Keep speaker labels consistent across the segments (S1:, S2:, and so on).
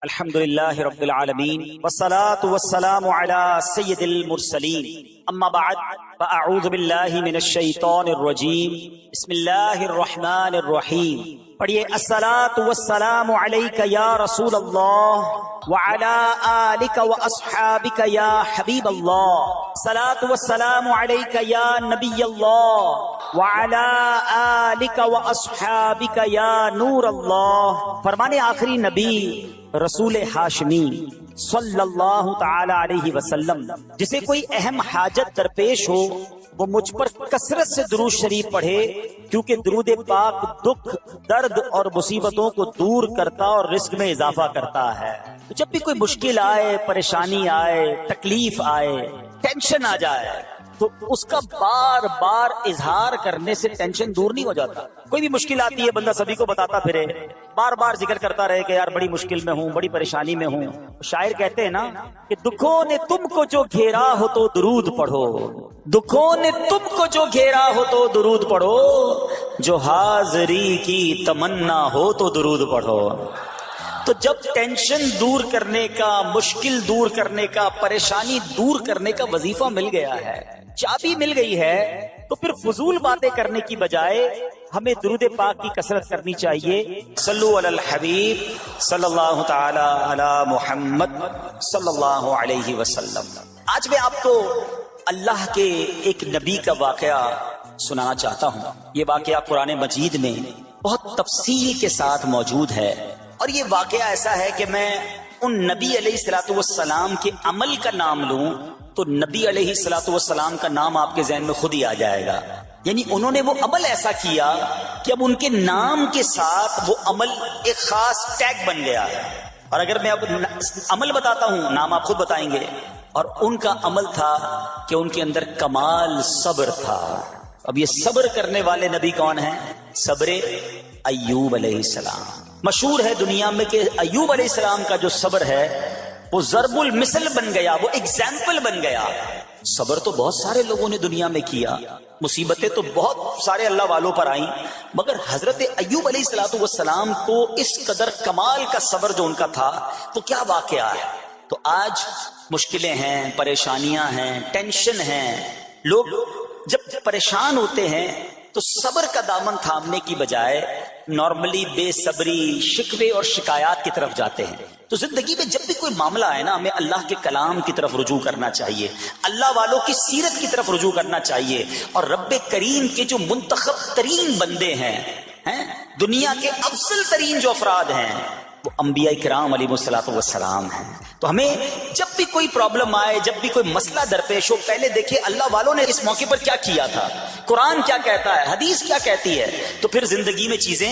S1: الحمدللہ رب العالمین والصلاة والسلام علی سید المرسلین اما بعد فاعوذ باللہ من الشیطان الرجیم بسم اللہ الرحمن الرحیم پڑھیے الصلاة والسلام علیک یا رسول اللہ وعلی آلک واصحابک یا حبیب اللہ الصلاة والسلام علیک یا نبی اللہ وعلی آلک واصحابک یا نور اللہ۔ فرمانے آخری نبی رسول ہاشمی صلی اللہ تعالی علیہ وسلم جسے کوئی اہم حاجت درپیش ہو وہ مجھ پر کثرت سے درود شریف پڑھے، کیونکہ درود پاک دکھ، درد اور مصیبتوں کو دور کرتا اور رزق میں اضافہ کرتا ہے۔ جب بھی کوئی مشکل آئے، پریشانی آئے، تکلیف آئے، ٹینشن آ جائے تو اس کا بار بار اظہار کرنے سے ٹینشن دور نہیں ہو جاتا۔ کوئی بھی مشکل آتی ہے بندہ سبھی کو بتاتا پھرے، بار بار ذکر کرتا رہے کہ یار بڑی مشکل میں ہوں، بڑی پریشانی میں ہوں۔ شاعر کہتے ہیں نا کہ دکھوں نے تم کو جو گھیرا ہو تو درود پڑھو، دکھوں نے تم کو جو گھیرا ہو تو درود پڑھو، جو حاضری کی تمنا ہو تو درود پڑھو۔ تو جب ٹینشن دور کرنے کا، مشکل دور کرنے کا، پریشانی دور کرنے کا وظیفہ مل گیا ہے، چابی مل گئی ہے، تو پھر فضول باتیں کرنے کی بجائے ہمیں درود پاک کی کثرت کرنی چاہیے۔ صلو علی الحبیب صلی اللہ تعالی علی محمد صلی اللہ علیہ وسلم۔ آج میں آپ کو اللہ کے ایک نبی کا واقعہ سنانا چاہتا ہوں۔ یہ واقعہ قرآن مجید میں بہت تفصیل کے ساتھ موجود ہے، اور یہ واقعہ ایسا ہے کہ میں ان نبی علیہ الصلوۃ والسلام کے عمل کا نام لوں تو نبی علیہ الصلوۃ والسلام کا نام آپ کے ذہن میں خود ہی آ جائے گا۔ یعنی انہوں نے وہ عمل ایسا کیا کہ اب ان کے نام کے ساتھ وہ عمل ایک خاص ٹیگ بن گیا ہے۔ اور اگر میں اب عمل بتاتا ہوں، نام آپ خود بتائیں گے۔ اور ان کا عمل تھا کہ ان کے اندر کمال صبر تھا۔ اب یہ صبر کرنے والے نبی کون ہیں؟ صبر ایوب علیہ السلام۔ مشہور ہے دنیا میں کہ ایوب علیہ السلام کا جو صبر ہے وہ ضرب المثل بن گیا، وہ ایگزامپل بن گیا۔ صبر تو بہت سارے لوگوں نے دنیا میں کیا، مصیبتیں تو بہت سارے اللہ والوں پر آئیں، مگر حضرت ایوب علیہ الصلوۃ والسلام کو اس قدر کمال کا صبر جو ان کا تھا، تو کیا واقعہ ہے۔ تو آج مشکلیں ہیں، پریشانیاں ہیں، ٹینشن ہیں، لوگ جب پریشان ہوتے ہیں تو صبر کا دامن تھامنے کی بجائے نارملی بے صبری، شکوے اور شکایات کی طرف جاتے ہیں۔ تو زندگی میں جب بھی کوئی معاملہ آئے نا، ہمیں اللہ کے کلام کی طرف رجوع کرنا چاہیے، اللہ والوں کی سیرت کی طرف رجوع کرنا چاہیے، اور رب کریم کے جو منتخب ترین بندے ہیں، دنیا کے افضل ترین جو افراد ہیں، وہ انبیاء کرام علیہ الصلوۃ والسلام ہیں۔ تو ہمیں جب بھی کوئی پرابلم آئے، جب بھی کوئی مسئلہ درپیش ہو، پہلے دیکھیں اللہ والوں نے اس موقع پر کیا کیا تھا، قرآن کیا کہتا ہے، حدیث کیا کہتی ہے، تو پھر زندگی میں چیزیں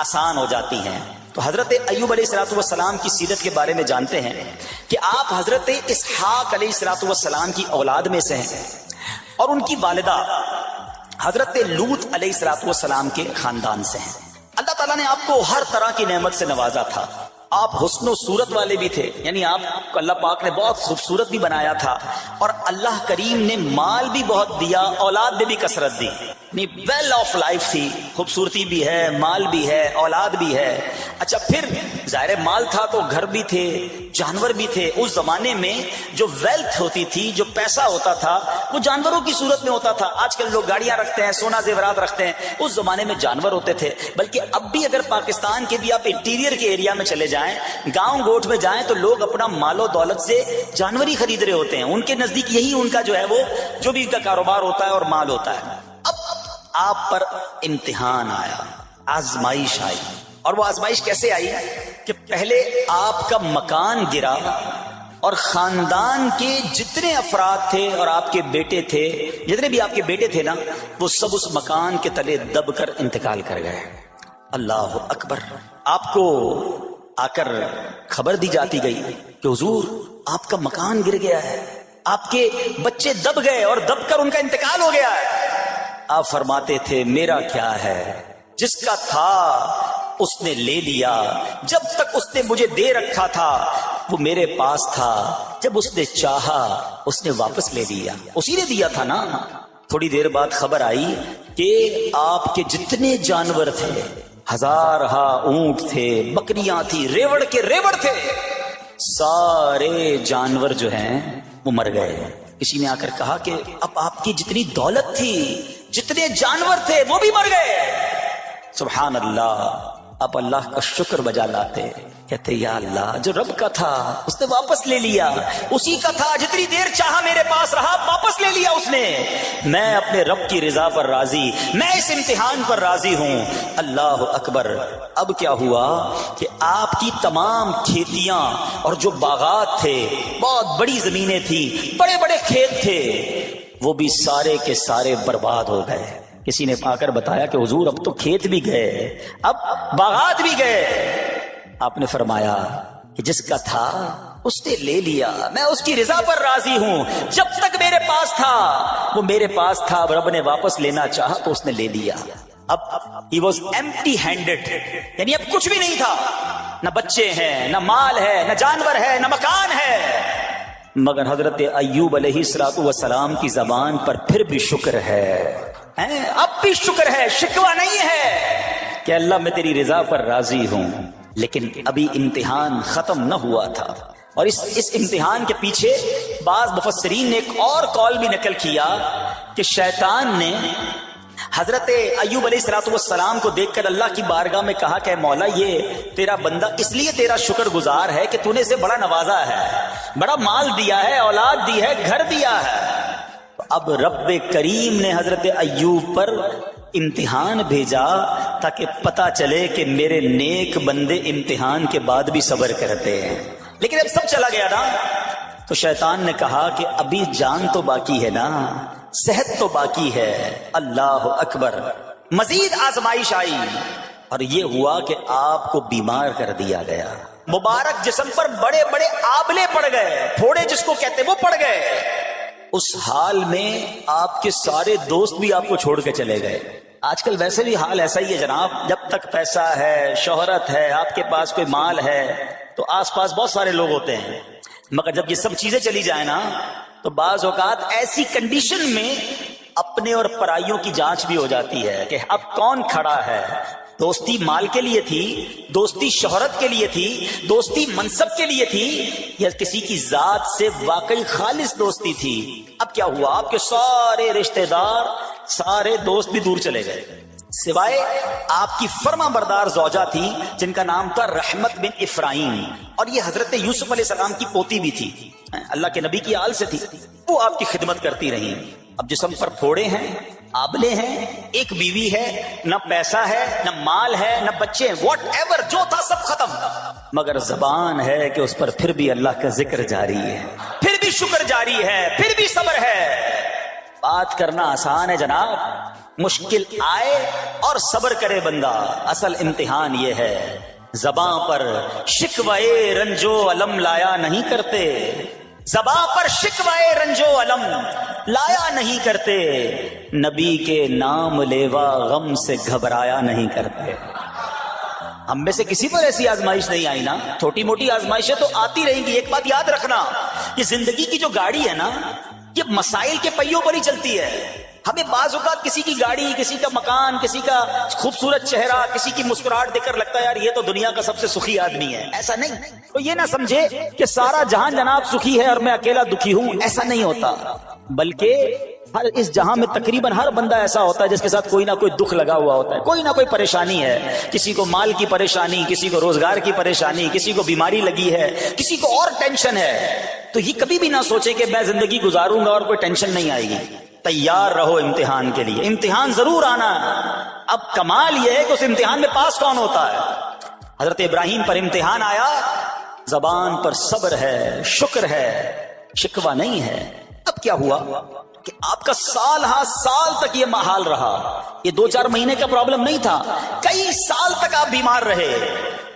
S1: آسان ہو جاتی ہیں۔ تو حضرت ایوب علیہ الصلوۃ والسلام کی سیرت کے بارے میں جانتے ہیں کہ آپ حضرت اسحاق علیہ الصلوۃ والسلام کی اولاد میں سے ہیں، اور ان کی والدہ حضرت لوط علیہ الصلوۃ والسلام کے خاندان سے ہیں۔ اللہ تعالیٰ نے آپ کو ہر طرح کی نعمت سے نوازا تھا۔ آپ حسن و صورت والے بھی تھے، یعنی آپ کو اللہ پاک نے بہت خوبصورت بھی بنایا تھا، اور اللہ کریم نے مال بھی بہت دیا، اولاد نے بھی کثرت دی، یعنی ویل آف لائف تھی، خوبصورتی بھی ہے، مال بھی ہے، اولاد بھی ہے۔ اچھا، پھر ظاہر مال تھا تو گھر بھی تھے، جانور بھی تھے۔ اس زمانے میں جو ویلتھ ہوتی تھی، جو پیسہ ہوتا تھا، وہ جانوروں کی صورت میں ہوتا تھا۔ آج کل لوگ گاڑیاں رکھتے ہیں، سونا زیورات رکھتے ہیں، اس زمانے میں جانور ہوتے تھے۔ بلکہ اب بھی اگر پاکستان کے بھی آپ انٹیریئر کے ایریا میں چلے جائیں، گاؤں گوٹھ میں جائیں، تو لوگ اپنا مال و دولت سے جانور ہی خرید رہے ہوتے ہیں۔ ان کے نزدیک یہی ان کا جو ہے وہ جو بھی ان کا کاروبار ہوتا ہے اور مال ہوتا ہے۔ اب آپ پر امتحان آیا، آزمائش آئی، اور وہ آزمائش کیسے آئی کہ پہلے آپ کا مکان گرا، اور خاندان کے جتنے افراد تھے اور آپ کے بیٹے تھے، جتنے بھی آپ کے بیٹے تھے نا، وہ سب اس مکان کے تلے دب کر انتقال کر گئے۔ اللہ اکبر۔ آپ کو آ کر خبر دی جاتی گئی کہ حضور آپ کا مکان گر گیا ہے، آپ کے بچے دب گئے اور دب کر ان کا انتقال ہو گیا ہے۔ آپ فرماتے تھے میرا کیا ہے، جس کا تھا اس نے لے لیا، جب تک اس نے مجھے دے رکھا تھا وہ میرے پاس تھا، جب اس نے چاہا اس نے واپس لے لیا، اسی نے دیا تھا نا۔ تھوڑی دیر بعد خبر آئی کہ آپ کے جتنے جانور تھے، ہزارہا اونٹ تھے، بکریاں تھی، ریوڑ کے ریوڑ تھے، سارے جانور جو ہیں وہ مر گئے۔ کسی نے آ کر کہا کہ اب آپ کی جتنی دولت تھی، جتنے جانور تھے، وہ بھی مر گئے۔ سبحان اللہ، آپ اللہ کا شکر بجا لاتے، کہتے یا اللہ جو رب کا تھا اس نے واپس لے لیا، اسی کا تھا، جتنی دیر چاہا میرے پاس رہا، واپس لے لیا اس نے۔ میں اپنے رب کی رضا پر راضی، میں اس امتحان پر راضی ہوں۔ اللہ اکبر۔ اب کیا ہوا کہ آپ کی تمام کھیتیاں اور جو باغات تھے، بہت بڑی زمینیں تھی، بڑے بڑے کھیت تھے، وہ بھی سارے کے سارے برباد ہو گئے۔ کسی نے آ کر بتایا کہ حضور اب تو کھیت بھی گئے، اب باغات بھی گئے۔ آپ نے فرمایا کہ جس کا تھا اس نے لے لیا، میں اس کی رضا پر راضی ہوں۔ جب تک میرے پاس تھا وہ میرے پاس تھا، اب رب نے واپس لینا چاہا تو اس نے لے لیا۔ اب he was empty handed، یعنی اب کچھ بھی نہیں تھا، نہ بچے ہیں، نہ مال ہے، نہ جانور ہے، نہ مکان ہے۔ مگر حضرت ایوب علیہ السلام کی زبان پر پھر بھی شکر ہے، اب بھی شکر ہے، شکوہ نہیں ہے کہ اللہ میں تیری رضا پر راضی ہوں۔ لیکن ابھی امتحان ختم نہ ہوا تھا، اور اس امتحان کے پیچھے بعض مفسرین نے ایک اور قول بھی نقل کیا کہ شیطان نے حضرت ایوب علیہ السلام کو دیکھ کر اللہ کی بارگاہ میں کہا کہ مولا یہ تیرا بندہ اس لیے تیرا شکر گزار ہے کہ تو نے اسے بڑا نوازا ہے، بڑا مال دیا ہے، اولاد دی ہے، گھر دیا ہے۔ اب رب کریم نے حضرت ایوب پر امتحان بھیجا تاکہ پتہ چلے کہ میرے نیک بندے امتحان کے بعد بھی صبر کرتے ہیں۔ لیکن اب سب چلا گیا نا، تو شیطان نے کہا کہ ابھی جان تو باقی ہے نا، صحت تو باقی ہے۔ اللہ اکبر۔ مزید آزمائش آئی اور یہ ہوا کہ آپ کو بیمار کر دیا گیا، مبارک جسم پر بڑے بڑے آبلے پڑ گئے، پھوڑے جس کو کہتے وہ پڑ گئے۔ اس حال میں آپ کے سارے دوست بھی آپ کو چھوڑ کے چلے گئے۔ آج کل ویسے بھی حال ایسا ہی ہے جناب، جب تک پیسہ ہے، شہرت ہے، آپ کے پاس کوئی مال ہے تو آس پاس بہت سارے لوگ ہوتے ہیں، مگر جب یہ سب چیزیں چلی جائیں نا تو بعض اوقات ایسی کنڈیشن میں اپنے اور پرائیوں کی جانچ بھی ہو جاتی ہے کہ اب کون کھڑا ہے۔ دوستی مال کے لیے تھی، دوستی شہرت کے لیے تھی، دوستی منصب کے لیے تھی، یا کسی کی ذات سے واقعی خالص دوستی تھی؟ اب کیا ہوا، آپ کے سارے رشتہ دار، سارے دوست بھی دور چلے گئے، سوائے آپ کی فرما بردار زوجہ تھی جن کا نام تھا رحمت بن افراہیم، اور یہ حضرت یوسف علیہ السلام کی پوتی بھی تھی، اللہ کے نبی کی آل سے تھی، وہ آپ کی خدمت کرتی رہی۔ اب جسم پر پھوڑے ہیں، آبلے ہیں، ایک بیوی ہے، نہ پیسہ ہے، نہ مال ہے، نہ بچے ہیں، واٹ ایور جو تھا سب ختم، مگر زبان ہے کہ اس پر پھر بھی اللہ کا ذکر جاری ہے، پھر بھی شکر جاری ہے، پھر بھی صبر ہے۔ بات کرنا آسان ہے جناب، مشکل آئے اور صبر کرے بندہ، اصل امتحان یہ ہے۔ زباں پر شکوائے رنجو علم لایا نہیں کرتے، زباں پر شکوائے رنجو علم لایا نہیں کرتے، نبی کے نام لیوا غم سے گھبرایا نہیں کرتے۔ ہم میں سے کسی پر ایسی آزمائش نہیں آئی نا، چھوٹی موٹی آزمائشیں تو آتی رہیں گی۔ ایک بات یاد رکھنا، یہ زندگی کی جو گاڑی ہے نا، یہ مسائل کے پہیوں پر ہی چلتی ہے۔ ہمیں بعض اوقات کسی کی گاڑی، کسی کا مکان، کسی کا خوبصورت چہرہ، کسی کی مسکراہٹ دیکھ کر لگتا ہے یار یہ تو دنیا کا سب سے سخی آدمی ہے۔ ایسا نہیں، تو یہ نہ سمجھے کہ سارا جہان جناب سخی ہے اور میں اکیلا دکھی ہوں، ایسا نہیں ہوتا، بلکہ ہر اس جہاں میں تقریباً ہر بندہ ایسا ہوتا ہے جس کے ساتھ کوئی نہ کوئی دکھ لگا ہوا ہوتا ہے، کوئی نہ کوئی پریشانی ہے، کسی کو مال کی پریشانی، کسی کو روزگار کی پریشانی، کسی کو بیماری لگی ہے، کسی کو اور ٹینشن ہے۔ تو یہ کبھی بھی نہ سوچے کہ میں زندگی گزاروں گا اور کوئی ٹینشن نہیں آئے گی۔ تیار رہو امتحان کے لیے، امتحان ضرور آنا۔ اب کمال یہ ہے کہ اس امتحان میں پاس کون ہوتا ہے۔ حضرت ابراہیم پر امتحان آیا، زبان پر صبر ہے، شکر ہے، شکوہ نہیں ہے۔ اب کیا ہوا کہ آپ کا سال ہاں سال تک یہ محال رہا، یہ 2-4 مہینے کا پرابلم نہیں تھا، کئی سال تک آپ بیمار رہے۔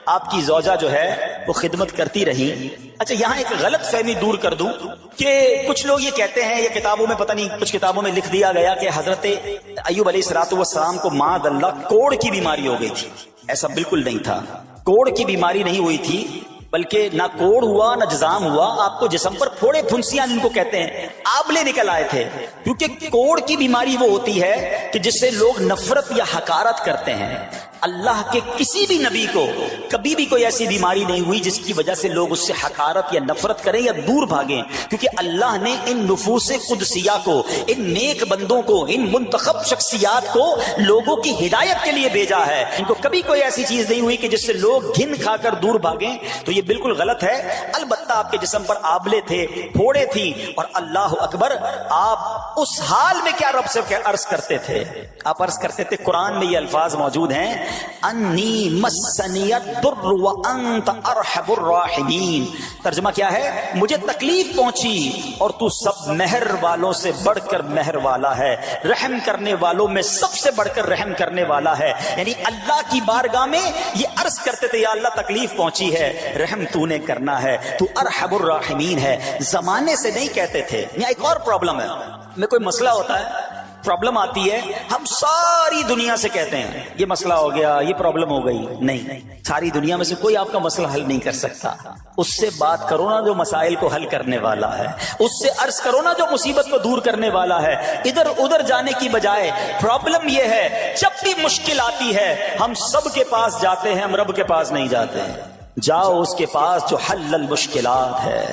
S1: آپ کی زوجہ جو ہے وہ خدمت کرتی رہی۔ اچھا یہاں ایک غلط فہمی دور کر دوں کہ کچھ لوگ یہ کہتے ہیں، یہ کتابوں میں پتہ نہیں کچھ کتابوں میں لکھ دیا گیا کہ حضرت ایوب علیہ السلام کو معاذ اللہ کوڑ کی بیماری ہو گئی تھی۔ ایسا بالکل نہیں تھا، کوڑ کی بیماری نہیں ہوئی تھی، بلکہ نہ کوڑ ہوا نہ جزام ہوا، آپ کو جسم پر پھوڑے پھنسیاں جن کو کہتے ہیں آبلے نکل آئے تھے، کیونکہ کوڑ کی بیماری وہ ہوتی ہے کہ جس سے لوگ نفرت یا حقارت کرتے ہیں۔ اللہ کے کسی بھی نبی کو کبھی بھی کوئی ایسی بیماری نہیں ہوئی جس کی وجہ سے لوگ اس سے حقارت یا نفرت کریں یا دور بھاگیں، کیونکہ اللہ نے ان نفوس قدسیہ کو، ان نیک بندوں کو، ان منتخب شخصیات کو لوگوں کی ہدایت کے لیے بھیجا ہے۔ ان کو کبھی کوئی ایسی چیز نہیں ہوئی کہ جس سے لوگ گھن کھا کر دور بھاگیں، تو یہ بالکل غلط ہے۔ البتہ آپ کے جسم پر آبلے تھے، پھوڑے تھی، اور اللہ اکبر، آپ اس حال میں کیا رب سے عرض کرتے تھے؟ آپ عرض کرتے تھے، قرآن میں یہ الفاظ موجود ہیں، انی مسنی الضر وانت ارحم الراحمین۔ ترجمہ کیا ہے؟ مجھے تکلیف پہنچی اور تو سب مہر والوں سے بڑھ کر مہر والا ہے، رحم کرنے والوں میں سب سے بڑھ کر رحم کرنے والا ہے۔ یعنی اللہ کی بارگاہ میں یہ عرض کرتے تھے، یا اللہ تکلیف پہنچی ہے، رحم تو نے کرنا ہے، تو ارحم الراحمین ہے۔ زمانے سے نہیں کہتے تھے۔ یہاں ایک اور پرابلم ہے، میں کوئی مسئلہ ہوتا ہے، پرابلم آتی ہے، ہم ساری دنیا سے کہتے ہیں یہ مسئلہ ہو گیا، یہ پرابلم ہو گئی۔ نہیں، ساری دنیا میں سے کوئی آپ کا مسئلہ حل نہیں کر سکتا۔ اس سے بات کرو نا جو مسائل کو حل کرنے والا ہے، اس سے عرض کرو نا جو مصیبت کو دور کرنے والا ہے۔ ادھر ادھر جانے کی بجائے پرابلم یہ ہے، جب بھی مشکل آتی ہے ہم سب کے پاس جاتے ہیں، ہم رب کے پاس نہیں جاتے ہیں۔ جاؤ اس کے پاس جو حل المشکلات ہے،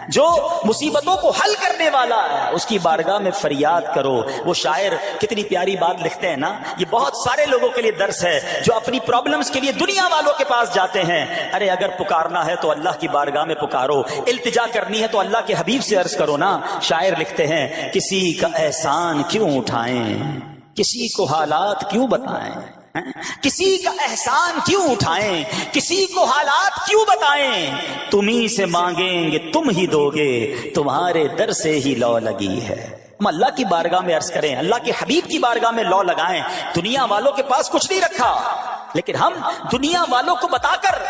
S1: جو مصیبتوں کو حل کرنے والا ہے، اس کی بارگاہ میں فریاد کرو۔ وہ شاعر کتنی پیاری بات لکھتے ہیں نا، یہ بہت سارے لوگوں کے لیے درس ہے جو اپنی پرابلمز کے لیے دنیا والوں کے پاس جاتے ہیں۔ ارے اگر پکارنا ہے تو اللہ کی بارگاہ میں پکارو، التجا کرنی ہے تو اللہ کے حبیب سے عرض کرو نا۔ شاعر لکھتے ہیں، کسی کا احسان کیوں اٹھائیں، کسی کو حالات کیوں بتائیں، کسی کا احسان کیوں اٹھائیں، کسی کو حالات کیوں بتائیں، تمہیں سے مانگیں گے تم ہی دو گے، تمہارے در سے ہی لو لگی ہے۔ ہم اللہ کی بارگاہ میں عرض کریں، اللہ کے حبیب کی بارگاہ میں لو لگائیں۔ دنیا والوں کے پاس کچھ نہیں رکھا، لیکن ہم دنیا والوں کو بتا کر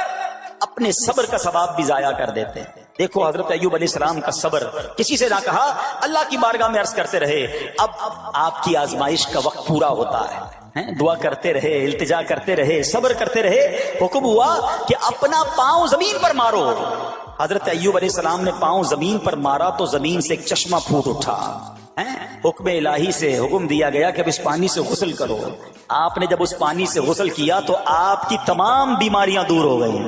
S1: اپنے صبر کا ثواب بھی ضائع کر دیتے ہیں۔ دیکھو حضرت ایوب علیہ السلام کا صبر، کسی سے نہ کہا، اللہ کی بارگاہ میں عرض کرتے رہے۔ اب آپ کی آزمائش کا وقت پورا ہوتا ہے، دعا کرتے رہے، التجا کرتے رہے، صبر کرتے رہے۔ حکم ہوا کہ اپنا پاؤں زمین پر مارو۔ حضرت ایوب علیہ السلام نے پاؤں زمین پر مارا تو زمین سے ایک چشمہ پھوٹ اٹھا۔ حکم الہی سے حکم دیا گیا کہ اب اس پانی سے غسل کرو۔ آپ نے جب اس پانی سے غسل کیا تو آپ کی تمام بیماریاں دور ہو گئی۔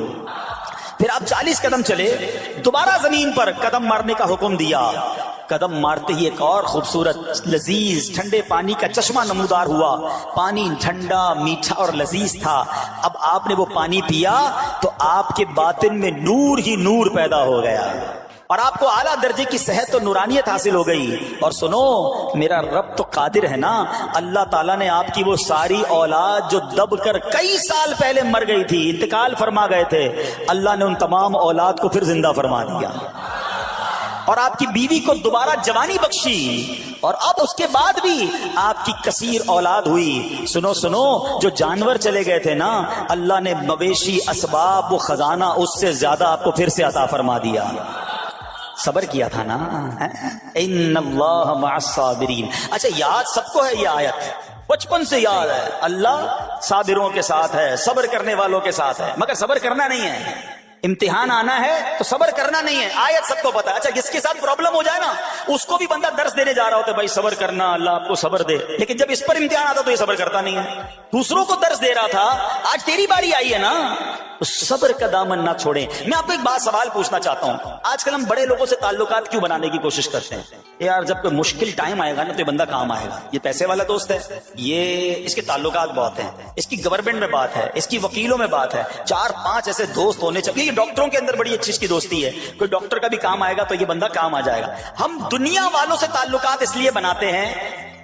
S1: پھر آپ 40 قدم چلے، دوبارہ زمین پر قدم مارنے کا حکم دیا۔ قدم مارتے ہی ایک اور خوبصورت لذیذ ٹھنڈے پانی کا چشمہ نمودار ہوا۔ پانی ٹھنڈا، میٹھا اور لذیذ تھا۔ اب آپ نے وہ پانی پیا تو آپ کے باطن میں نور ہی نور پیدا ہو گیا، اور آپ کو اعلیٰ درجے کی صحت و نورانیت حاصل ہو گئی۔ اور سنو، میرا رب تو قادر ہے نا، اللہ تعالیٰ نے آپ کی وہ ساری اولاد جو دب کر کئی سال پہلے مر گئی تھی، انتقال فرما گئے تھے، اللہ نے ان تمام اولاد کو پھر زندہ فرما دیا، اور آپ کی بیوی کو دوبارہ جوانی بخشی، اور اب اس کے بعد بھی آپ کی کثیر اولاد ہوئی۔ سنو سنو، جو جانور چلے گئے تھے نا، اللہ نے مویشی، اسباب، وہ خزانہ اس سے زیادہ آپ کو پھر سے عطا فرما دیا۔ صبر کیا تھا نا۔ ان اللہ مع الصابرین۔ اچھا، یاد سب کو ہے یہ آیت، بچپن سے یاد ہے، اللہ صابروں کے ساتھ ہے، صبر کرنے والوں کے ساتھ ہے، مگر صبر کرنا نہیں ہے۔ امتحان آنا ہے تو صبر کرنا نہیں ہے، آیت سب کو پتا ہے۔ اچھا، جس کے ساتھ پرابلم ہو جائے نا، اس کو بھی بندہ درس دینے جا رہا ہوتا ہے، بھائی صبر کرنا، اللہ آپ کو صبر دے، لیکن جب اس پر امتحان آتا تو یہ صبر کرتا نہیں ہے۔ دوسروں کو درس دے رہا تھا، آج تیری باری آئی ہے نا، صبر کا دامن نہ چھوڑیں۔ میں آپ کو ایک بات سوال پوچھنا چاہتا ہوں، آج کل ہم بڑے لوگوں سے تعلقات کیوں بنانے کی کوشش کرتے ہیں؟ یار جب کوئی مشکل ٹائم آئے گا نا تو یہ بندہ کام آئے گا، یہ پیسے والا دوست ہے، یہ اس کے تعلقات بہت ہیں، اس کی گورنمنٹ میں بات ہے، اس کی وکیلوں میں بات ہے، 4-5 ایسے دوست ہونے چاہیے۔ یہ ڈاکٹروں کے اندر بڑی اچھی اس کی دوستی ہے، کوئی ڈاکٹر کا بھی کام آئے گا تو یہ بندہ کام آ جائے گا۔ ہم دنیا والوں سے تعلقات اس لیے بناتے ہیں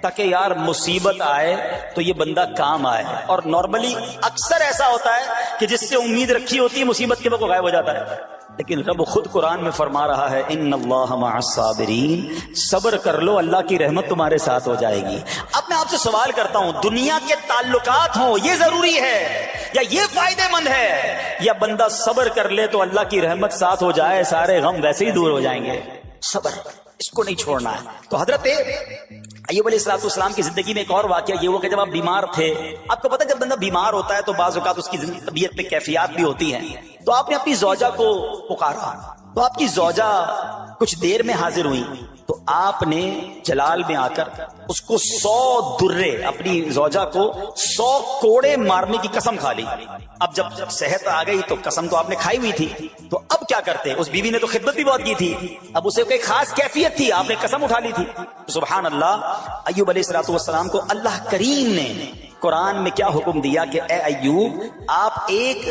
S1: تاکہ یار مصیبت آئے تو یہ بندہ کام آئے، اور نارملی اکثر ایسا ہوتا ہے کہ جس سے امید رکھی ہوتی ہے مصیبت کے وقت وہ غائب ہو جاتا ہے۔ لیکن رب خود قرآن میں فرما رہا ہے، ان اللہ مع الصابرین، صبر کر لو، اللہ کی رحمت تمہارے ساتھ ہو جائے گی۔ اب میں آپ سے سوال کرتا ہوں، دنیا کے تعلقات ہوں یہ ضروری ہے یا یہ فائدہ مند ہے، یا بندہ صبر کر لے تو اللہ کی رحمت ساتھ ہو جائے، سارے غم ویسے ہی دور ہو جائیں گے؟ صبر، اس کو نہیں چھوڑنا ہے۔ تو حضرت ایوب علیہ السلام کی زندگی میں ایک اور واقعہ یہ ہوا کہ جب آپ بیمار تھے، آپ کو پتہ ہے جب بندہ بیمار ہوتا ہے تو بعض اوقات اس کی طبیعت میں کیفیات بھی ہوتی ہیں، تو آپ نے اپنی زوجہ کو پکارا، تو آپ کی زوجہ کچھ دیر میں حاضر ہوئی تو آپ نے جلال میں آ کر اس کو 100 درے، اپنی زوجہ کو 100 کوڑے مارنے کی قسم کھا لی۔ اب جب صحت آ گئی تو قسم تو آپ نے کھائی ہوئی تھی، تو اب کیا کرتے؟ اس بیوی نے تو خدمت بھی بہت کی تھی، اب اسے کوئی خاص کیفیت تھی، آپ نے قسم اٹھا لی تھی۔ سبحان اللہ، ایوب علیہ السلام کو اللہ کریم نے قرآن میں کیا حکم دیا کہ اے ایوب، آپ ایک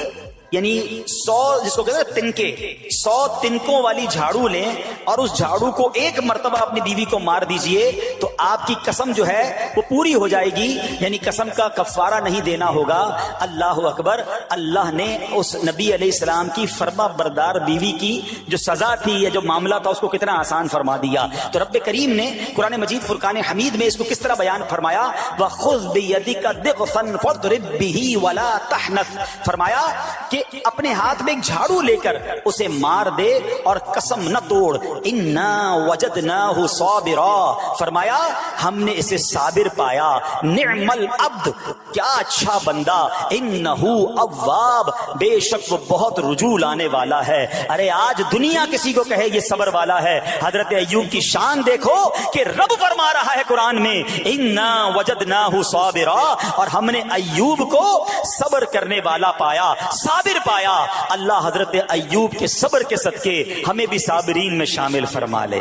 S1: یعنی 100 جس کو کہتے ہیں تنکے، 100 تنکوں والی جھاڑو لیں اور اس جھاڑو کو ایک مرتبہ اپنی بیوی کو مار دیجئے تو آپ کی قسم جو ہے وہ پوری ہو جائے گی، یعنی قسم کا کفارہ نہیں دینا ہوگا۔ اللہ اکبر، اللہ نے اس نبی علیہ السلام کی فرما بردار بیوی کی جو سزا تھی یا جو معاملہ تھا اس کو کتنا آسان فرما دیا۔ تو رب کریم نے قرآن مجید فرقان حمید میں اس کو کس طرح بیان فرمایا، وَخُذْ بِيَدِكَ ضِغْثًا فَاضْرِب بِهِ وَلَا تَحْنَثْ، فرمایا کہ اپنے ہاتھ میں ایک جھاڑو لے کر اسے مار دے اور قسم نہ توڑ۔ اِنَّا وَجَدْنَاهُ صَابِرًا، فرمایا ہم نے اسے صابر پایا۔ نعم العبد، کیا اچھا بندہ۔ اِنَّهُ اواب، بے شک وہ بہت رجوع لانے والا ہے۔ ارے آج دنیا کسی کو کہے یہ صبر والا ہے، حضرت ایوب کی شان دیکھو کہ رب فرما رہا ہے قرآن میں اِنَّا وَجَدْنَاهُ صَابِرًا، اور ہم نے ایوب کو صبر کرنے والا پایا، صابر پایا۔ اللہ حضرت ایوب کے صبر کے صدقے ہمیں بھی صابرین میں شامل فرما لے۔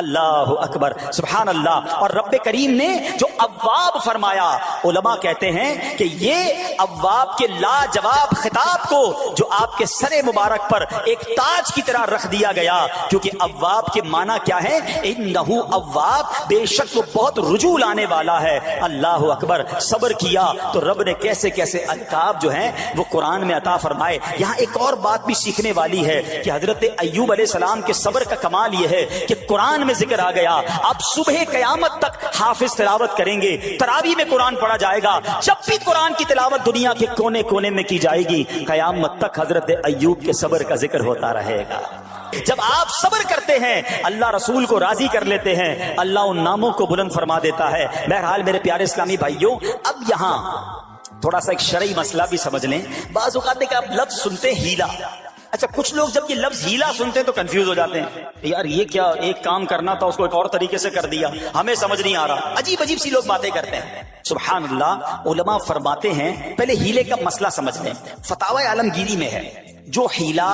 S1: اللہ اکبر، سبحان اللہ۔ اور رب کریم نے جو اواب فرمایا، علماء کہتے ہیں کہ یہ اواب کے لاجواب خطاب کو جو آپ کے سر مبارک پر ایک تاج کی طرح رکھ دیا گیا، کیونکہ اواب کے معنی کیا ہے؟ انہو اواب، بے شک وہ بہت رجوع لانے والا ہے۔ اللہ اکبر، صبر کیا تو رب نے کیسے کیسے القاب جو ہیں وہ قرآن میں عطا فرمائے۔ یہاں ایک اور بات بھی سیکھنے والی ہے کہ حضرت ایوب علیہ السلام کے صبر کا کمال یہ ہے کہ قرآن میں ذکر آ گیا، اب صبح قیامت تک حافظ تلاوت کریں گے، تراویح میں قرآن پڑھا جائے گا، جب بھی قرآن کی تلاوت دنیا کے کونے کونے میں کی جائے گی، قیامت تک حضرت ایوب کے صبر کا ذکر ہوتا رہے گا۔ جب آپ صبر کرتے ہیں اللہ رسول کو راضی کر لیتے ہیں، اللہ ان ناموں کو بلند فرما دیتا ہے۔ بہرحال میرے پیارے اسلامی بھائیوں، اب یہاں تھوڑا سا ایک شرعی مسئلہ بھی سمجھ لیں۔ بعض اوقات کہ آپ لفظ سنتے ہیں ہیلا، اچھا کچھ لوگ جب یہ لفظ ہیلا سنتے ہیں تو کنفیوز ہو جاتے ہیں، یار یہ کیا، ایک کام کرنا تھا اس کو ایک اور طریقے سے کر دیا، ہمیں سمجھ نہیں آ رہا، عجیب عجیب سی لوگ باتیں کرتے ہیں۔ سبحان اللہ، علماء فرماتے ہیں پہلے ہیلے کا مسئلہ سمجھ لیں۔ فتاوی عالمگیری میں ہے جو ہیلا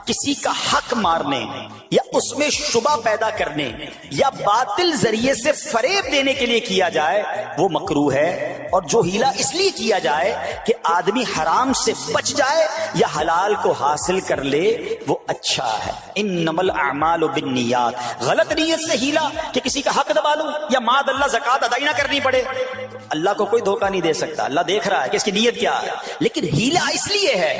S1: کسی کا حق مارنے یا اس میں شبہ پیدا کرنے یا باطل ذریعے سے فریب دینے کے لیے کیا جائے وہ مکروہ ہے، اور جو ہیلا اس لیے کیا جائے کہ آدمی حرام سے بچ جائے یا حلال کو حاصل کر لے وہ اچھا ہے۔ انما الاعمال بالنیات، غلط نیت سے ہیلا کہ کسی کا حق دبا لوں یا ماد اللہ زکوٰۃ ادائی نہ کرنی پڑے، اللہ کو کوئی دھوکہ نہیں دے سکتا، اللہ دیکھ رہا ہے کہ اس کی نیت کیا ہے۔ لیکن ہیلا اس لیے ہے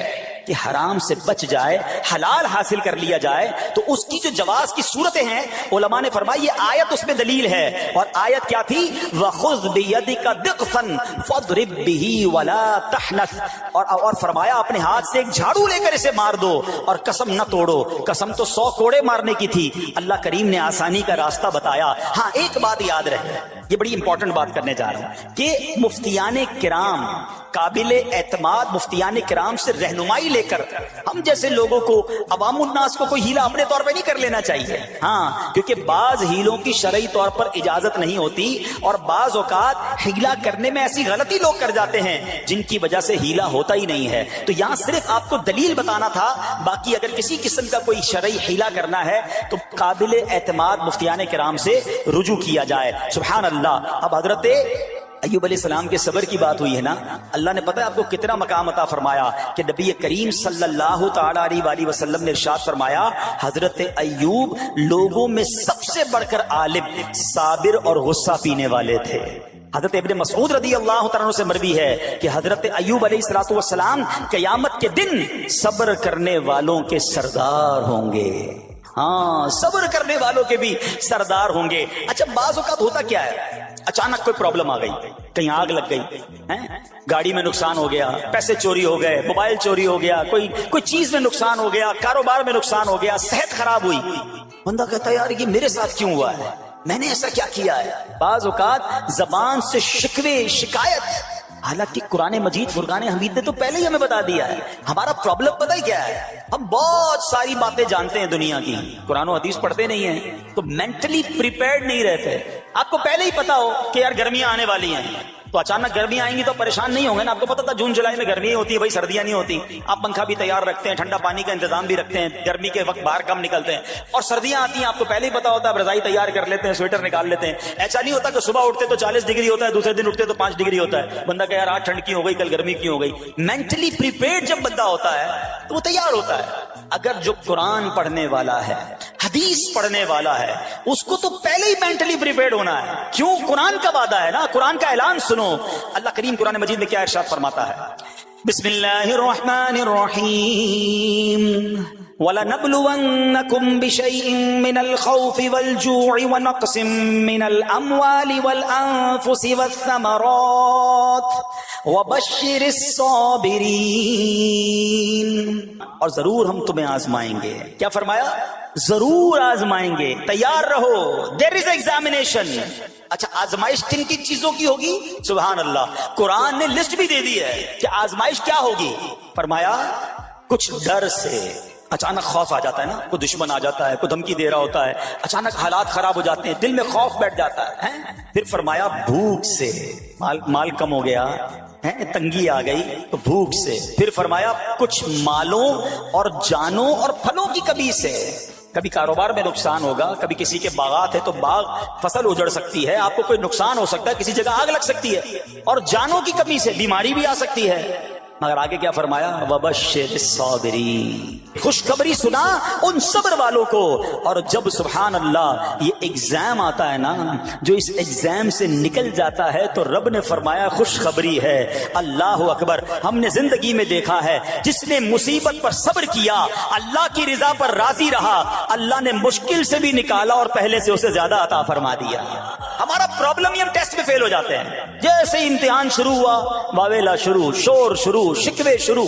S1: کہ حرام سے بچ جائے، حلال حاصل کر لیا جائے، تو اس کی جو جواز کی صورتیں ہیں علماء نے فرمایا یہ آیت اس میں دلیل ہے، اور آیت کیا تھی؟ وَخُذْ بِيَدِكَ ضِغْثًا فَاضْرِب بِهِ وَلَا تَحْنَثْ، اور فرمایا اپنے ہاتھ سے ایک جھاڑو لے کر اسے مار دو اور قسم نہ توڑو۔ قسم تو 100 کوڑے مارنے کی تھی، اللہ کریم نے آسانی کا راستہ بتایا۔ ہاں ایک بات یاد رہے، یہ بڑی امپورٹنٹ بات کرنے جا رہا ہوں کہ مفتیان کرام، قابل اعتماد مفتیان کرام سے رہنمائی لے کر ہم جیسے لوگوں کو، عوام الناس کو کوئی ہیلا اپنے طور پہ نہیں کر لینا چاہیے۔ ہاں، کیونکہ بعض ہیلوں کی شرعی طور پر اجازت نہیں ہوتی، اور بعض اوقات ہیلا کرنے میں ایسی غلطی لوگ کر جاتے ہیں جن کی وجہ سے ہیلا ہوتا ہی نہیں ہے۔ تو یہاں صرف آپ کو دلیل بتانا تھا، باقی اگر کسی قسم کا کوئی شرعی ہیلا کرنا ہے تو قابل اعتماد مفتیان کرام سے رجوع کیا جائے۔ سبحان اللہ۔ اب حضرت ایوب علیہ السلام کے صبر کی بات ہوئی ہے نا، اللہ نے پتہ ہے آپ کو کتنا مقام عطا فرمایا کہ نبی کریم صلی اللہ تعالی علیہ وآلہ وسلم نے ارشاد فرمایا حضرت ایوب لوگوں میں سب سے بڑھ کر عالم، صابر اور غصہ پینے والے تھے۔ حضرت ابن مسعود رضی اللہ تعالیٰ عنہ سے مروی ہے کہ حضرت ایوب علیہ السلام قیامت کے دن صبر کرنے والوں کے سردار ہوں گے۔ ہاں، صبر کرنے والوں کے بھی سردار ہوں گے۔ اچھا بعض اوقات ہوتا کیا ہے، اچانک کوئی پرابلم آ گئی، کہیں آگ لگ گئی، گاڑی میں نقصان ہو گیا، پیسے چوری ہو گئے، موبائل چوری ہو گیا، کوئی چیز میں نقصان ہو گیا، کاروبار میں نقصان ہو گیا، صحت خراب ہوئی، بندہ کہتا ہے یار یہ میرے ساتھ کیوں ہوا ہے، میں نے ایسا کیا کیا ہے۔ بعض اوقات زبان سے شکوے، شکایت حالانکہ قرآن مجید فرقان حمید نے تو پہلے ہی ہمیں بتا دیا ہے. ہمارا پرابلم پتہ ہی کیا ہے؟ ہم بہت ساری باتیں جانتے ہیں دنیا کی، قرآن و حدیث پڑھتے نہیں ہیں، تو مینٹلی پریپیئرڈ نہیں رہتے. آپ کو پہلے ہی پتا ہو کہ یار گرمیاں آنے والی ہیں، تو اچانک گرمیاں آئیں گی تو پریشان نہیں ہوں گے نا. آپ کو پتا تھا جون جولائی میں گرمی ہوتی ہے، بھائی سردیاں نہیں ہوتی. آپ پنکھا بھی تیار رکھتے ہیں، ٹھنڈا پانی کا انتظام بھی رکھتے ہیں، گرمی کے وقت باہر کم نکلتے ہیں. اور سردیاں آتی ہیں آپ کو پہلے ہی پتا ہوتا ہے، رضائی تیار کر لیتے ہیں، سویٹر نکال لیتے ہیں. ایسا نہیں ہوتا کہ صبح اٹھتے تو 40 ڈگری ہوتا ہے، دوسرے دن اٹھتے تو 5 ڈگری ہوتا ہے. بندہ کہ یار آج ٹھنڈ کی ہو گئی، کل گرمی کی ہو گئی. مینٹلی پریپیئرڈ جب بندہ ہوتا ہے تو وہ تیار ہوتا ہے. اگر جو قرآن پڑھنے والا ہے، حدیث پڑھنے والا ہے، اس کو تو پہلے ہی مینٹلی پریپیئرڈ ہونا ہے. کیوں؟ قرآن کا وعدہ ہے نا، قرآن کا اعلان سنو. اللہ کریم قرآن مجید میں کیا ارشاد فرماتا ہے؟ بسم اللہ الرحمن الرحیم وَلَنَبْلُوَنَّكُمْ بِشَيْءٍ مِّنَ الْخَوْفِ وَالْجُوعِ وَنَقْصٍ مِّنَ الْأَمْوَالِ وَالْأَنفُسِ وَالثَّمَرَاتِ وَبَشِّرِ الصَّابِرِينَ. اور ضرور ہم تمہیں آزمائیں گے. کیا فرمایا؟ ضرور آزمائیں گے، تیار رہو. دیر از ایگزامینیشن. اچھا آزمائش کن کن چیزوں کی ہوگی؟ سبحان اللہ، قرآن نے لسٹ بھی دے دی ہے کہ آزمائش کیا ہوگی. فرمایا کچھ ڈر سے، اچانک خوف آ جاتا ہے نا، کوئی دشمن آ جاتا ہے، کوئی دھمکی دے رہا ہوتا ہے، اچانک حالات خراب ہو جاتے ہیں، دل میں خوف بیٹھ جاتا ہے. پھر فرمایا بھوک سے، مال کم ہو گیا، تنگی آ گئی تو بھوک سے. پھر فرمایا کچھ مالوں اور جانوں اور پھلوں کی کمی سے. کبھی کاروبار میں نقصان ہوگا، کبھی کسی کے باغات ہے تو باغ فصل اجڑ سکتی ہے، آپ کو کوئی نقصان ہو سکتا ہے، کسی جگہ آگ لگ سکتی ہے، اور جانوں کی کمی سے بیماری بھی آ سکتی ہے. مگر آگے کیا فرمایا؟ وَبَشِّرِ الصَّابِرِينَ. خوشخبری سنا ان صبر والوں کو. اور جب سبحان اللہ یہ ایگزام آتا ہے نا، جو اس ایگزام سے نکل جاتا ہے تو رب نے فرمایا خوشخبری ہے. اللہ اکبر. ہم نے زندگی میں دیکھا ہے جس نے مصیبت پر صبر کیا، اللہ کی رضا پر راضی رہا، اللہ نے مشکل سے بھی نکالا اور پہلے سے اسے زیادہ عطا فرما دیا. ہمارا پرابلم یہ ہم ٹیسٹ میں فیل ہو جاتے ہیں. جیسے امتحان شروع ہوا، واویلا شروع، شور شروع، شکوے شروع،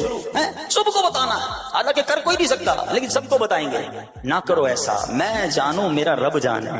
S1: سب کو بتانا. حالانکہ کر کوئی نہیں سکتا لیکن سب کو بتائیں گے. نہ کرو ایسا، میں جانوں میرا رب جانے،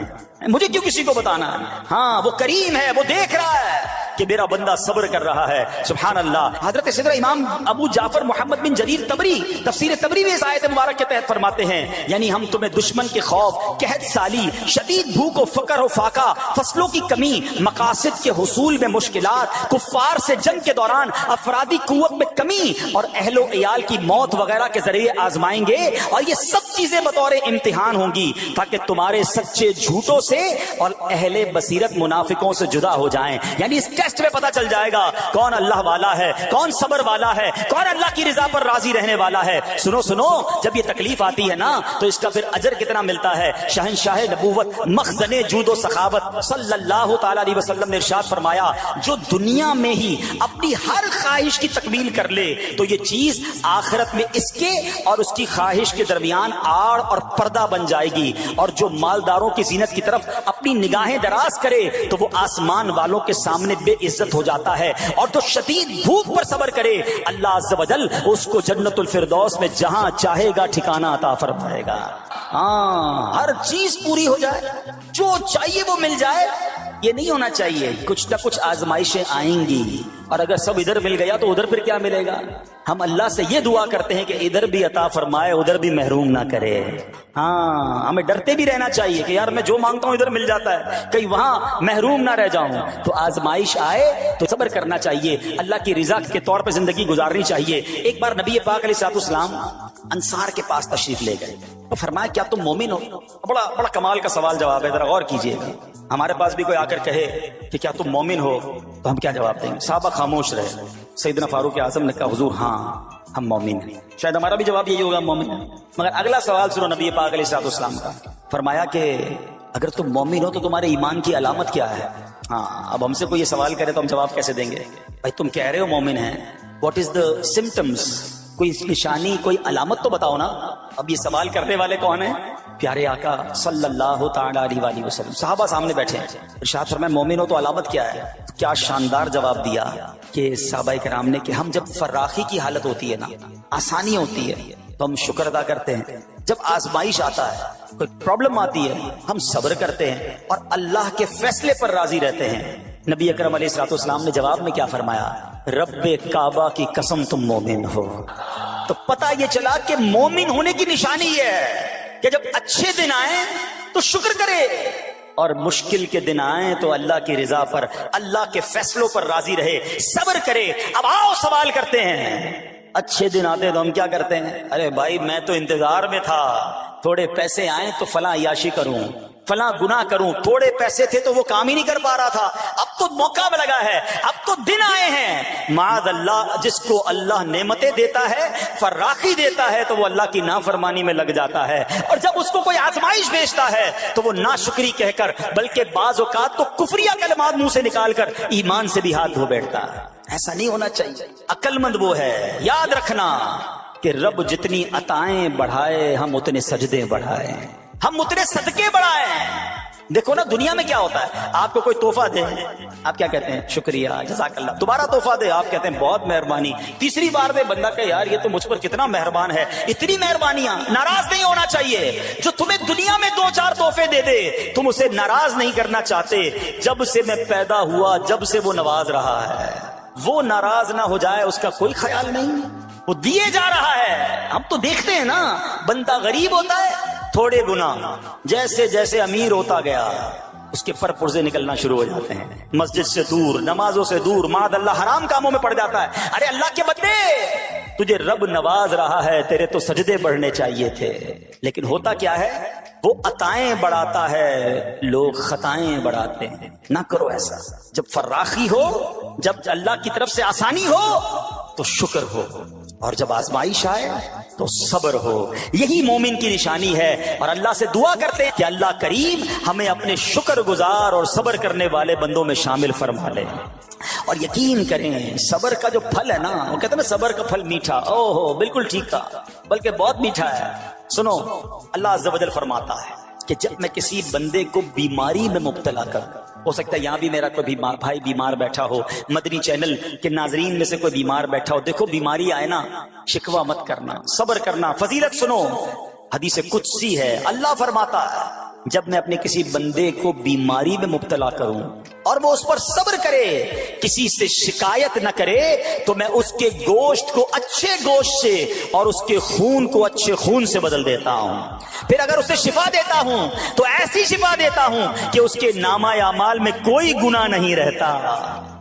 S1: مجھے کیوں کسی کو بتانا. ہاں وہ کریم ہے، وہ دیکھ رہا ہے کہ میرا بندہ صبر کر رہا ہے. سبحان اللہ. حضرت سیدنا امام ابو جعفر محمد بن جریر طبری تفسیر طبری میں اس آیت مبارک کے تحت فرماتے ہیں، یعنی ہم تمہیں دشمن کے خوف، قحط سالی، شدید بھوک و فقر و فاقہ، فصلوں کی کمی، مقاصد کے حصول میں مشکلات، کفار سے جنگ کے دوران افرادی قوت میں کمی اور اہل و عیال کی موت وغیرہ کے ذریعے آزمائیں گے. اور یہ سب چیزیں بطور امتحان ہوں گی تاکہ تمہارے سچے جھوٹوں سے اور اہل بصیرت منافقوں سے جدا ہو جائیں. یعنی اس ٹیسٹ میں پتا چل جائے گا کون اللہ والا ہے، کون صبر والا ہے، کون اللہ کی رضا پر راضی رہنے والا ہے. سنو سنو، جب یہ تکلیف آتی ہے نا تو اس کا پھر اجر کتنا ملتا ہے. شہنشاہ نبوت، مخزن جود و سخاوت صلی اللہ تعالی علیہ وسلم نے ارشاد فرمایا، جو دنیا میں ہی اپنی ہر خواہش کی تکمیل کر لے تو یہ چیز آخرت میں اس کے اور اس کی خواہش کے درمیان آڑ اور پردہ بن جائے گی. اور جو مالداروں کی زینت کی طرف اپنی نگاہیں دراز کرے تو وہ آسمان والوں کے سامنے بے عزت ہو جاتا ہے. اور جو شدید بھوک پر صبر کرے اللہ عز و جل اس کو جنت الفردوس میں جہاں چاہے گا ٹھکانہ عطا فرمائے گا. ہاں، ہر چیز پوری ہو جائے، جو چاہیے وہ مل جائے، یہ نہیں ہونا چاہیے. کچھ نہ کچھ آزمائشیں آئیں گی، اور اگر سب ادھر مل گیا تو ادھر پھر کیا ملے گا. ہم اللہ سے یہ دعا کرتے ہیں کہ ادھر بھی عطا فرمائے، ادھر بھی محروم نہ کرے. ہاں، ہمیں ڈرتے بھی رہنا چاہیے کہ یار میں جو مانگتا ہوں ادھر مل جاتا ہے، کہیں وہاں محروم نہ رہ جاؤں. تو آزمائش آئے تو صبر کرنا چاہیے، اللہ کی رضا کے طور پر زندگی گزارنی چاہیے. ایک بار نبی پاک علیہ السلام انصار کے پاس تشریف لے گئے تو فرمایا کیا تم مومن ہو؟ بڑا کمال کا سوال جواب ہے، ذرا غور کیجئے. ہمارے پاس بھی کوئی آ کر کہے کہ کیا تم مومن ہو تو ہم کیا جواب دیں گے؟ صحابہ خاموش رہے. سیدنا فاروق اعظم نے کہا حضور ہاں ہم مومن ہیں. شاید ہمارا بھی جواب یہی ہوگا ہم مومن ہیں. مگر اگلا سوال سنو نبی پاک علیہ السلام کا. فرمایا کہ اگر تم مومن ہو تو تمہارے ایمان کی علامت کیا ہے؟ ہاں، اب ہم سے کوئی یہ سوال کرے تو ہم جواب کیسے دیں گے؟ بھائی تم کہہ رہے ہو مومن ہیں، واٹ از دا سمٹمز؟ کوئی نشانی، کوئی علامت تو بتاؤ نا. اب یہ سوال کرنے والے کون ہیں؟ پیارے آقا صلی اللہ تعالی علیہ وسلم. صحابہ سامنے بیٹھے ہیں. ارشاد فرمایا مومن ہو تو علامت کیا ہے؟ کیا شاندار جواب دیا کہ صحابہ کرام نے کہ ہم جب فراخی کی حالت ہوتی ہے نا، آسانی ہوتی ہے تو ہم شکر ادا کرتے ہیں. جب آزمائش آتا ہے، کوئی پرابلم آتی ہے، ہم صبر کرتے ہیں اور اللہ کے فیصلے پر راضی رہتے ہیں. نبی اکرم علیہ الصلوۃ والسلام نے جواب میں کیا فرمایا؟ رب کعبہ کی قسم تم مومن ہو۔ تو پتہ یہ چلا کہ مومن ہونے کی نشانی یہ ہے کہ جب اچھے دن آئیں تو شکر کرے، اور مشکل کے دن آئیں تو اللہ کی رضا پر، اللہ کے فیصلوں پر راضی رہے، صبر کرے۔ اب آؤ سوال کرتے ہیں، اچھے دن آتے تو ہم کیا کرتے ہیں؟ ارے بھائی میں تو انتظار میں تھا، تھوڑے پیسے آئیں تو فلاں عیاشی کروں، فلاں گناہ کروں، تھوڑے پیسے تھے تو وہ کام ہی نہیں کر پا رہا تھا، اب تو موقع لگا ہے، اب تو دن آئے ہیں۔ معاذ اللہ، جس کو اللہ نعمتیں دیتا ہے، فراخی دیتا ہے، تو وہ اللہ کی نافرمانی میں لگ جاتا ہے، اور جب اس کو کوئی آزمائش بھیجتا ہے تو وہ ناشکری کہہ کر، بلکہ بعض اوقات تو کفریہ کلمات منہ سے نکال کر ایمان سے بھی ہاتھ دھو بیٹھتا ہے۔ ایسا نہیں ہونا چاہیے۔ عقل مند وہ ہے، یاد رکھنا کہ رب جتنی عطائیں بڑھائے ہم اتنے سجدے بڑھائیں، ہم اتنے صدقے بڑھائیں۔ دیکھو نا دنیا میں کیا ہوتا ہے، آپ کو کوئی تحفہ دے، آپ کیا کہتے ہیں؟ شکریہ، جزاک اللہ۔ دوبارہ تحفہ دے، آپ کہتے ہیں بہت مہربانی۔ تیسری بار دے، بندہ کہ یار یہ تو مجھ پر کتنا مہربان ہے۔ اتنی مہربانیاں، ناراض نہیں ہونا چاہیے۔ جو تمہیں دنیا میں 2-4 تحفے دے دے، تم اسے ناراض نہیں کرنا چاہتے۔ جب سے میں پیدا ہوا، جب سے وہ نواز رہا ہے، وہ ناراض نہ ہو جائے اس کا کوئی خیال نہیں، وہ دیے جا رہا ہے۔ ہم تو دیکھتے ہیں نا، بندہ غریب ہوتا ہے، تھوڑے گناہ، جیسے جیسے امیر ہوتا گیا اس کے پر پرزے نکلنا شروع ہو جاتے ہیں، مسجد سے دور، نمازوں سے دور، معاذ اللہ حرام کاموں میں پڑ جاتا ہے۔ ارے اللہ کے بندے، تجھے رب نواز رہا ہے، تیرے تو سجدے بڑھنے چاہیے تھے، لیکن ہوتا کیا ہے؟ وہ عطائیں بڑھاتا ہے، لوگ خطائیں بڑھاتے ہیں۔ نہ کرو ایسا۔ جب فراخی ہو، جب اللہ کی طرف سے آسانی ہو تو شکر ہو، اور جب آزمائش آئے تو صبر ہو۔ یہی مومن کی نشانی ہے، اور اللہ سے دعا کرتے ہیں کہ اللہ کریم ہمیں اپنے شکر گزار اور صبر کرنے والے بندوں میں شامل فرما لے۔ اور یقین کریں، صبر کا جو پھل ہے نا، وہ کہتے ہیں نا صبر کا پھل میٹھا، او ہو بالکل ٹھیک تھا، بلکہ بہت میٹھا ہے۔ سنو، اللہ عز و جل فرماتا ہے کہ جب میں کسی بندے کو بیماری میں مبتلا کروں، ہو سکتا ہے یہاں بھی میرا کوئی بھائی بیمار بیٹھا ہو، مدنی چینل کے ناظرین میں سے کوئی بیمار بیٹھا ہو، دیکھو بیماری آئے نا، شکوہ مت کرنا، صبر کرنا۔ فضیلت سنو، حدیث قدسی ہے، اللہ فرماتا ہے جب میں اپنے کسی بندے کو بیماری میں مبتلا کروں اور وہ اس پر صبر کرے، کسی سے شکایت نہ کرے، تو میں اس کے گوشت کو اچھے گوشت سے اور اس کے خون کو اچھے خون سے بدل دیتا ہوں۔ پھر اگر اسے شفا دیتا ہوں تو ایسی شفا دیتا ہوں کہ اس کے نامہ اعمال میں کوئی گناہ نہیں رہتا،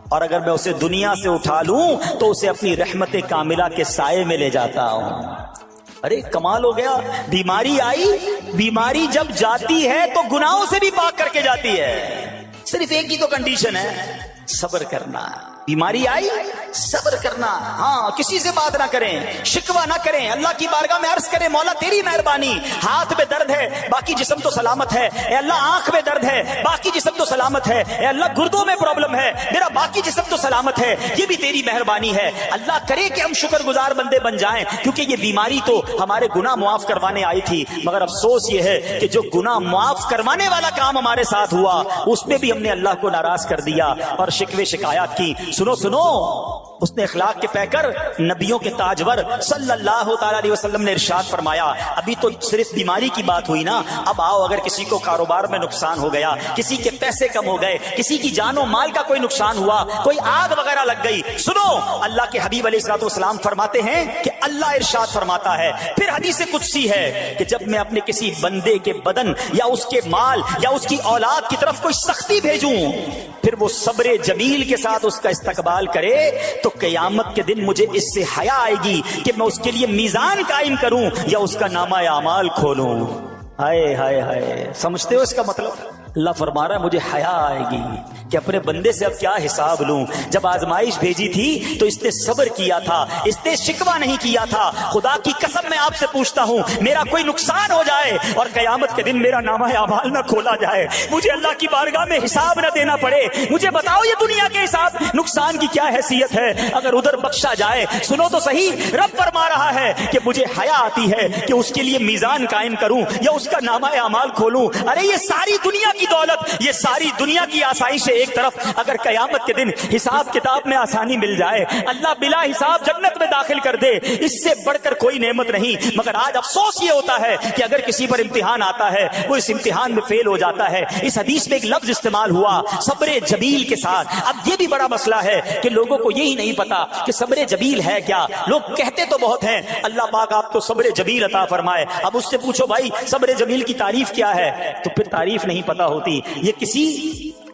S1: اور اگر میں اسے دنیا سے اٹھا لوں تو اسے اپنی رحمت کاملہ کے سائے میں لے جاتا ہوں۔ ارے کمال ہو گیا، بیماری آئی، بیماری جب جاتی ہے تو گناہوں سے بھی پاک کر کے جاتی ہے۔ صرف ایک ہی تو کنڈیشن ہے، صبر کرنا۔ بیماری آئی، صبر کرنا، ہاں کسی سے بات نہ کریں، شکوہ نہ کریں، اللہ کی بارگاہ میں عرض کریں مولا تیری مہربانی، ہاتھ میں درد ہے باقی جسم تو سلامت ہے، اے اللہ آنکھ میں درد ہے باقی جسم تو سلامت ہے، اے اللہ گردوں میں پرابلم ہے میرا باقی جسم تو سلامت ہے، یہ بھی تیری مہربانی ہے۔ اللہ کرے کہ ہم شکر گزار بندے بن جائیں، کیونکہ یہ بیماری تو ہمارے گناہ معاف کروانے آئی تھی، مگر افسوس یہ ہے کہ جو گناہ معاف کروانے والا کام ہمارے ساتھ ہوا اس میں بھی ہم نے اللہ کو ناراض کر دیا اور شکوے شکایات کی۔ سنو سنو، اس نے اخلاق کے پیکر نبیوں کے تاجور صلی اللہ تعالی علیہ وسلم نے ارشاد فرمایا، ابھی تو صرف بیماری کی بات ہوئی نا، اب آؤ اگر کسی کو کاروبار میں نقصان ہو گیا، کسی کے پیسے کم ہو گئے، کسی کی جان و مال کا کوئی نقصان ہوا، کوئی آگ وغیرہ لگ گئی، سنو اللہ کے حبیب علیہ الصلوۃ والسلام فرماتے ہیں کہ اللہ ارشاد فرماتا ہے، پھر حدیث قدسی ہے کہ جب میں اپنے کسی بندے کے بدن یا اس کے مال یا اس کی اولاد کی طرف کوئی سختی بھیجوں، پھر وہ صبر جمیل کے ساتھ اس کا استقبال کرے تو قیامت کے دن مجھے اس سے حیا آئے گی کہ میں اس کے لیے میزان قائم کروں یا اس کا نامہ اعمال کھولوں۔ ہائے ہائے ہائے، سمجھتے ہو اس کا مطلب؟ اللہ فرما رہا ہے مجھے حیا آئے گی کہ اپنے بندے سے اب کیا حساب لوں۔ جب آزمائش بھیجی تھی تو اس نے صبر کیا تھا، اس نے شکوہ نہیں کیا تھا۔ خدا کی قسم میں آپ سے پوچھتا ہوں، میرا کوئی نقصان ہو جائے اور قیامت کے دن میرا نامہ اعمال نہ کھولا جائے، مجھے اللہ کی بارگاہ میں حساب نہ دینا پڑے، مجھے بتاؤ یہ دنیا کے حساب نقصان کی کیا حیثیت ہے اگر ادھر بخشا جائے۔ سنو تو صحیح، رب فرما رہا ہے کہ مجھے حیا آتی ہے کہ اس کے لیے میزان قائم کروں یا اس کا نامہ اعمال کھولوں۔ ارے یہ ساری دنیا کی دولت، یہ ساری دنیا کی آسائشیں ایک طرف، اگر قیامت کے دن حساب کتاب میں آسانی مل جائے، اللہ بلا حساب جنت میں داخل کر دے، اس سے بڑھ کر کوئی نعمت نہیں۔ مگر آج افسوس یہ ہوتا ہے کہ اگر کسی پر امتحان آتا ہے، وہ اس امتحان میں فیل ہو جاتا ہے۔ اس حدیث میں ایک لفظ استعمال ہوا صبر جمیل کے ساتھ۔ اب یہ بھی بڑا مسئلہ ہے کہ لوگوں کو یہی نہیں پتا کہ صبر جمیل ہے کیا۔ لوگ کہتے تو بہت ہیں اللہ پاک آپ کو صبر جمیل عطا فرمائے، اب اس سے پوچھو بھائی صبر جمیل کی تعریف کیا ہے، تو پھر تعریف نہیں پتا ہوتی۔ یہ کسی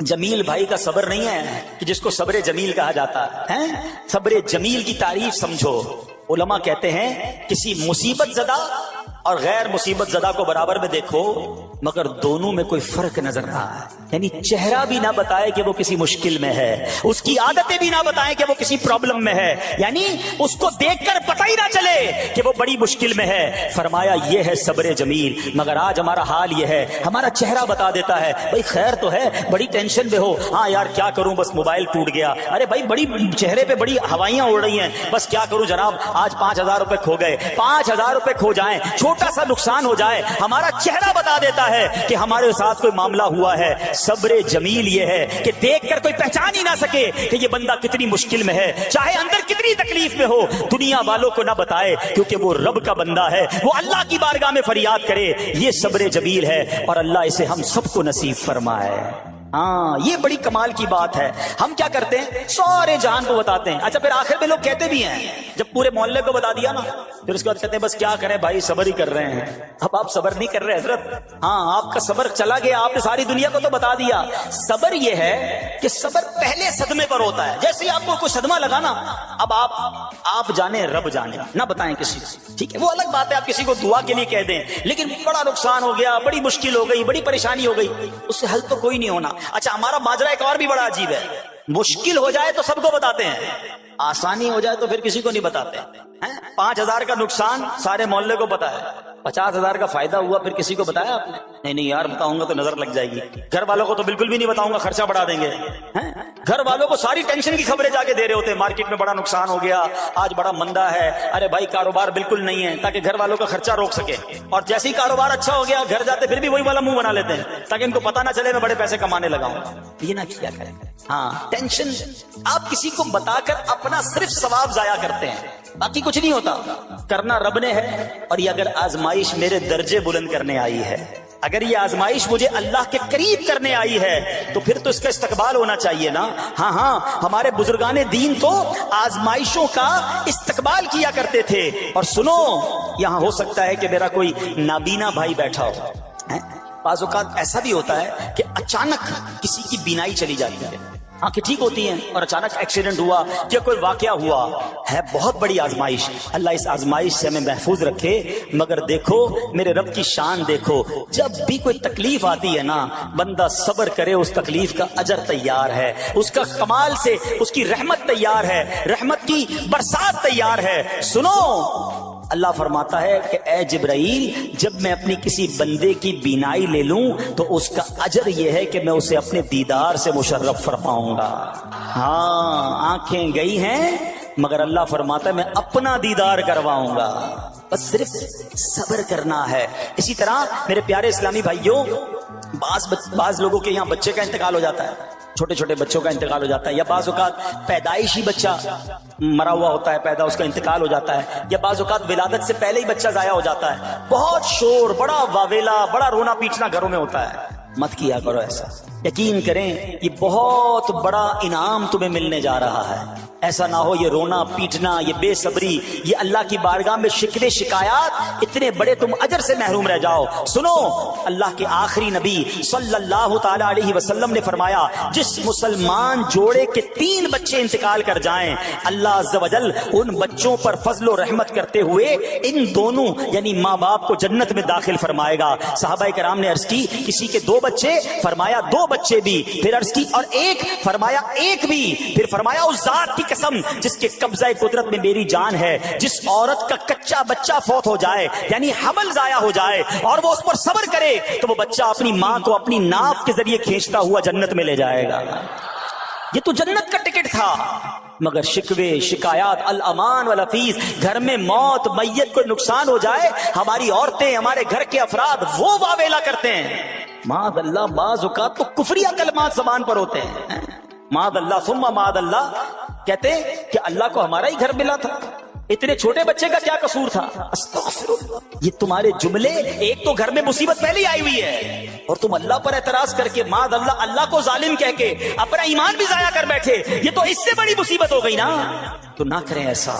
S1: جمیل بھائی کا صبر نہیں ہے کہ جس کو صبر جمیل کہا جاتا ہے۔ صبر جمیل کی تعریف سمجھو۔ علماء کہتے ہیں کسی مصیبت زدہ اور غیر مصیبت زدہ کو برابر میں دیکھو، مگر دونوں میں کوئی فرق نظر نہ آئے، یعنی چہرہ بھی نہ بتائے کہ وہ کسی مشکل میں ہے، اس کی عادتیں بھی نہ بتائیں کہ وہ کسی پرابلم میں ہے، یعنی اس کو دیکھ کر پتہ ہی نہ چلے کہ وہ بڑی مشکل میں ہے۔ فرمایا یہ ہے صبر جمیل۔ مگر آج ہمارا حال یہ ہے، ہمارا چہرہ بتا دیتا ہے بھائی خیر تو ہے، بڑی ٹینشن میں ہو، ہاں یار کیا کروں بس موبائل ٹوٹ گیا، ارے بھائی بڑی چہرے پہ بڑی ہوائیاں اڑ رہی ہیں، بس کیا کروں جناب آج 5,000 روپے کھو گئے۔ 5,000 روپے کھو جائیں، چھوٹا سا نقصان ہو جائے، ہمارا چہرہ بتا دیتا ہے کہ ہمارے ساتھ کوئی معاملہ ہوا ہے۔ صبر جمیل یہ ہے کہ دیکھ کر کوئی پہچان ہی نہ سکے کہ یہ بندہ کتنی مشکل میں ہے، چاہے اندر کتنی تکلیف میں ہو، دنیا والوں کو نہ بتائے کیونکہ وہ رب کا بندہ ہے، وہ اللہ کی بارگاہ میں فریاد کرے۔ یہ صبر جمیل ہے اور اللہ اسے ہم سب کو نصیب فرمائے۔ ہاں یہ بڑی کمال کی بات ہے۔ ہم کیا کرتے ہیں سارے جہان کو بتاتے ہیں، اچھا پھر آخر میں لوگ کہتے بھی ہیں جب پورے محلے کو بتا دیا نا، پھر اس کے بعد کہتے ہیں بس کیا کریں بھائی صبر ہی کر رہے ہیں۔ اب آپ صبر نہیں کر رہے حضرت، ہاں آپ کا صبر چلا گیا، آپ نے ساری دنیا کو تو بتا دیا۔ صبر یہ ہے کہ صبر پہلے صدمے پر ہوتا ہے، جیسے آپ کو کوئی صدمہ لگا نا، اب آپ جانے رب جانے، نہ بتائیں کسی کو، ٹھیک ہے وہ الگ بات ہے، آپ کسی کو دعا کے لیے کہہ دیں، لیکن بڑا نقصان ہو گیا، بڑی مشکل ہو گئی، بڑی پریشانی ہو گئی، اس سے حل تو کوئی نہیں ہونا۔ اچھا ہمارا ماجرا ایک اور بھی بڑا عجیب ہے، مشکل ہو جائے تو سب کو بتاتے ہیں، آسانی ہو جائے تو پھر کسی کو نہیں بتاتے۔ 5,000 کا نقصان سارے محلے کو پتا ہے، 50,000 کا فائدہ ہوا پھر کسی کو بتایا آپ نے؟ نہیں یار بتاؤں گا تو نظر لگ جائے گی، گھر والوں کو تو بالکل بھی نہیں بتاؤں گا، خرچہ بڑھا دیں گے۔ گھر والوں کو ساری ٹینشن کی خبریں جا کے دے رہے ہوتے ہیں، مارکیٹ میں بڑا نقصان ہو گیا، آج بڑا مندہ ہے، ارے بھائی کاروبار بالکل نہیں ہے، تاکہ گھر والوں کا خرچہ روک سکے، اور جیسے ہی کاروبار اچھا ہو گیا گھر جاتے پھر بھی وہی والا منہ بنا لیتے ہیں تاکہ ان کو پتہ نہ چلے میں بڑے پیسے کمانے لگا ہوں۔ یہ نہ کیا کریں۔ ہاں ٹینشن آپ کسی کو بتا کر اپنا صرف ثواب ضائع کرتے ہیں، باقی کچھ نہیں ہوتا، کرنا رب نے ہے۔ اور یہ اگر آزمائش میرے درجے بلند کرنے آئی ہے، اگر یہ آزمائش مجھے اللہ کے قریب کرنے آئی ہے تو پھر تو اس کا استقبال ہونا چاہیے نا۔ ہاں ہمارے بزرگان دین تو آزمائشوں کا استقبال کیا کرتے تھے۔ اور سنو یہاں ہو سکتا ہے کہ میرا کوئی نابینا بھائی بیٹھا ہو، بعض اوقات ایسا بھی ہوتا ہے کہ اچانک کسی کی بینائی چلی جاتی ہے، آنکھیں ٹھیک ہوتی ہیں اور اچانک ایکسیڈنٹ ہوا یا کوئی واقعہ ہوا ہے، بہت بڑی آزمائش۔ اللہ اس آزمائش سے ہمیں محفوظ رکھے۔ مگر دیکھو میرے رب کی شان دیکھو، جب بھی کوئی تکلیف آتی ہے نا بندہ صبر کرے، اس تکلیف کا اجر تیار ہے، اس کا کمال سے اس کی رحمت تیار ہے، رحمت کی برسات تیار ہے۔ سنو اللہ فرماتا ہے کہ اے جبرائیل جب میں اپنی کسی بندے کی بینائی لے لوں تو اس کا اجر یہ ہے کہ میں اسے اپنے دیدار سے مشرف فرماؤں گا۔ ہاں آنکھیں گئی ہیں مگر اللہ فرماتا ہے میں اپنا دیدار کرواؤں گا، بس صرف صبر کرنا ہے۔ اسی طرح میرے پیارے اسلامی بھائیوں، بعض لوگوں کے یہاں بچے کا انتقال ہو جاتا ہے، چھوٹے چھوٹے بچوں کا انتقال ہو جاتا ہے، یا بعض اوقات پیدائشی بچہ مرا ہوا ہوتا ہے پیدا، اس کا انتقال ہو جاتا ہے، یا بعض اوقات ولادت سے پہلے ہی بچہ ضائع ہو جاتا ہے، بہت شور، بڑا واویلا، بڑا رونا پیٹنا گھروں میں ہوتا ہے۔ مت کیا کرو ایسا، یقین کریں یہ بہت بڑا انعام تمہیں ملنے جا رہا ہے۔ ایسا نہ ہو یہ رونا پیٹنا، یہ بے صبری، یہ اللہ کی بارگاہ میں شکوے شکایات، اتنے بڑے تم اجر سے محروم رہ جاؤ۔ سنو اللہ کے آخری نبی صلی اللہ تعالی علیہ وسلم نے فرمایا جس مسلمان جوڑے کے 3 بچے انتقال کر جائیں اللہ عز و جل ان بچوں پر فضل و رحمت کرتے ہوئے ان دونوں یعنی ماں باپ کو جنت میں داخل فرمائے گا۔ صحابہ کرام نے عرض کی کسی کے 2 بچے، فرمایا 2 بچے بھی، پھر عرض کی اور 1، فرمایا 1 بھی، پھر فرمایا اس ذات کی قسم جس کے قبضہ قدرت میں میری جان ہے، جس عورت کا کچا بچہ فوت ہو جائے یعنی حمل ضائع ہو جائے اور وہ اس پر صبر کرے تو وہ بچہ اپنی ماں کو اپنی ناف کے ذریعے کھینچتا ہوا جنت میں لے جائے گا۔ یہ تو جنت کا ٹکٹ تھا، مگر شکوے شکایات الامان والافیس، گھر میں موت میت کو نقصان ہو جائے، ہماری عورتیں ہمارے گھر کے افراد وہ واویلا کرتے ہیں، معاذ اللہ بعض اوقات تو کفریہ کلمات زبان پر ہوتے ہیں. معاذ اللہ ثم معاذ اللہ. کہتے ہیں کہ اللہ کو ہمارا ہی گھر ملا تھا, اتنے چھوٹے بچے کا کیا قصور تھا. استغفر اللہ. یہ تمہارے جملے, ایک تو گھر میں مصیبت پہلے ہی آئی ہوئی ہے اور تم اللہ پر اعتراض کر کے معاذ اللہ اللہ کو ظالم کہہ کے اپنا ایمان بھی ضائع کر بیٹھے. یہ تو اس سے بڑی مصیبت ہو گئی نا. تو نہ کریں ایسا.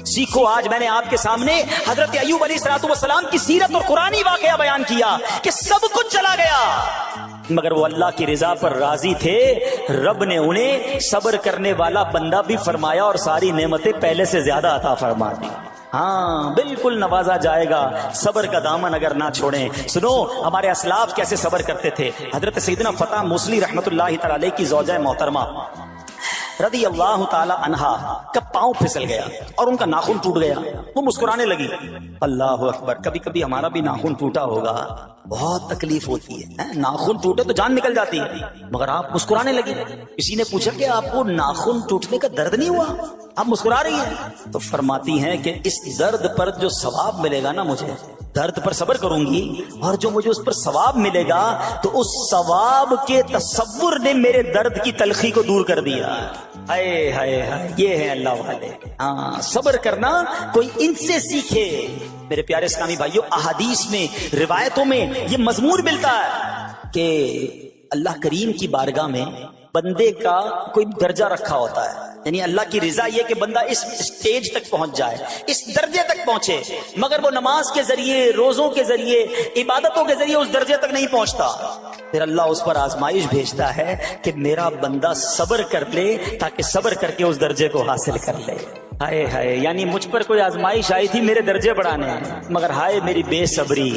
S1: سیکھو. آج میں نے آپ کے سامنے حضرت ایوب علیہ السلام کی سیرت اور قرآنی واقعہ بیان کیا کہ سب کچھ چلا گیا مگر وہ اللہ کی رضا پر راضی تھے. رب نے انہیں صبر کرنے والا بندہ بھی فرمایا اور ساری نعمتیں پہلے سے زیادہ عطا فرما دی. ہاں بالکل نوازا جائے گا. صبر کا دامن اگر نہ چھوڑیں. سنو ہمارے اسلاف کیسے صبر کرتے تھے. حضرت سیدنا فتح موصلی رحمت اللہ تعالی علیہ کی زوجہ محترمہ رضی اللہ تعالی عنہا کا پاؤں پھسل گیا اور ان کا ناخن ٹوٹ گیا. وہ مسکرانے لگی. اللہ اکبر. کبھی کبھی ہمارا بھی ناخن ٹوٹا ہوگا, بہت تکلیف ہوتی ہے. ناخن ٹوٹے تو جان نکل جاتی ہے مگر آپ مسکرانے لگی. کسی نے پوچھا کہ آپ کو ناخن ٹوٹنے کا درد نہیں ہوا, آپ مسکرا رہی ہیں؟ تو فرماتی ہیں کہ اس درد پر جو ثواب ملے گا نا, مجھے درد پر صبر کروں گی اور جو مجھے اس پر ثواب ملے گا تو اس ثواب کے تصور نے میرے درد کی تلخی کو دور کر دیا. ہائے ہائے ہائے, یہ ہے اللہ والے. ہاں صبر کرنا کوئی ان سے سیکھے. میرے پیارے اسلامی بھائیوں, احادیث میں روایتوں میں یہ مضمون ملتا ہے کہ اللہ کریم کی بارگاہ میں بندے کا کوئی درجہ رکھا ہوتا ہے. یعنی اللہ کی رضا یہ کہ بندہ اس سٹیج تک پہنچ جائے, اس درجے تک پہنچے, مگر وہ نماز کے ذریعے, روزوں کے ذریعے, عبادتوں کے ذریعے اس درجے تک نہیں پہنچتا. پھر اللہ اس پر آزمائش بھیجتا ہے کہ میرا بندہ صبر کر لے تاکہ صبر کر کے اس درجے کو حاصل کر لے. ہائے ہائے, یعنی مجھ پر کوئی آزمائش آئی تھی میرے درجے بڑھانے, مگر ہائے میری بے صبری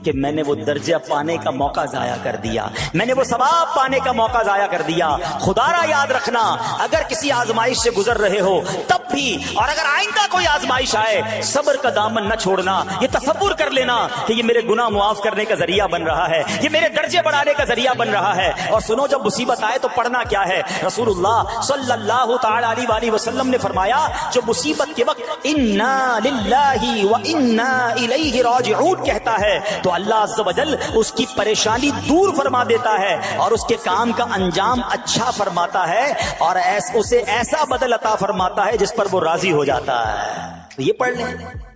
S1: کہ میں نے وہ درجہ پانے کا موقع ضائع کر دیا, میں نے وہ ثواب پانے کا موقع ضائع کر دیا. خدا را یاد رکھنا, اگر کسی آزمائش سے گزر رہے ہو تب بھی, اور اگر آئندہ کوئی آزمائش آئے, صبر کا دامن نہ چھوڑنا. یہ تصور کر لینا کہ یہ میرے گناہ معاف کرنے کا ذریعہ بن رہا ہے, یہ میرے درجے بڑھانے کا ذریعہ بن رہا ہے. اور سنو, جب مصیبت آئے تو پڑھنا کیا ہے. رسول اللہ صلی اللہ تعالی علیہ وآلہ وسلم نے فرمایا, جو مصیبت کے وقت انا للہ و انا الیہ راجعون کہتا ہے تو اللہ عز و جل اس کی پریشانی دور فرما دیتا ہے اور اس کے کام کا انجام اچھا فرماتا ہے اور اسے ایسا بدل عطا فرماتا ہے جس پر وہ راضی ہو جاتا ہے. تو یہ پڑھ لیں,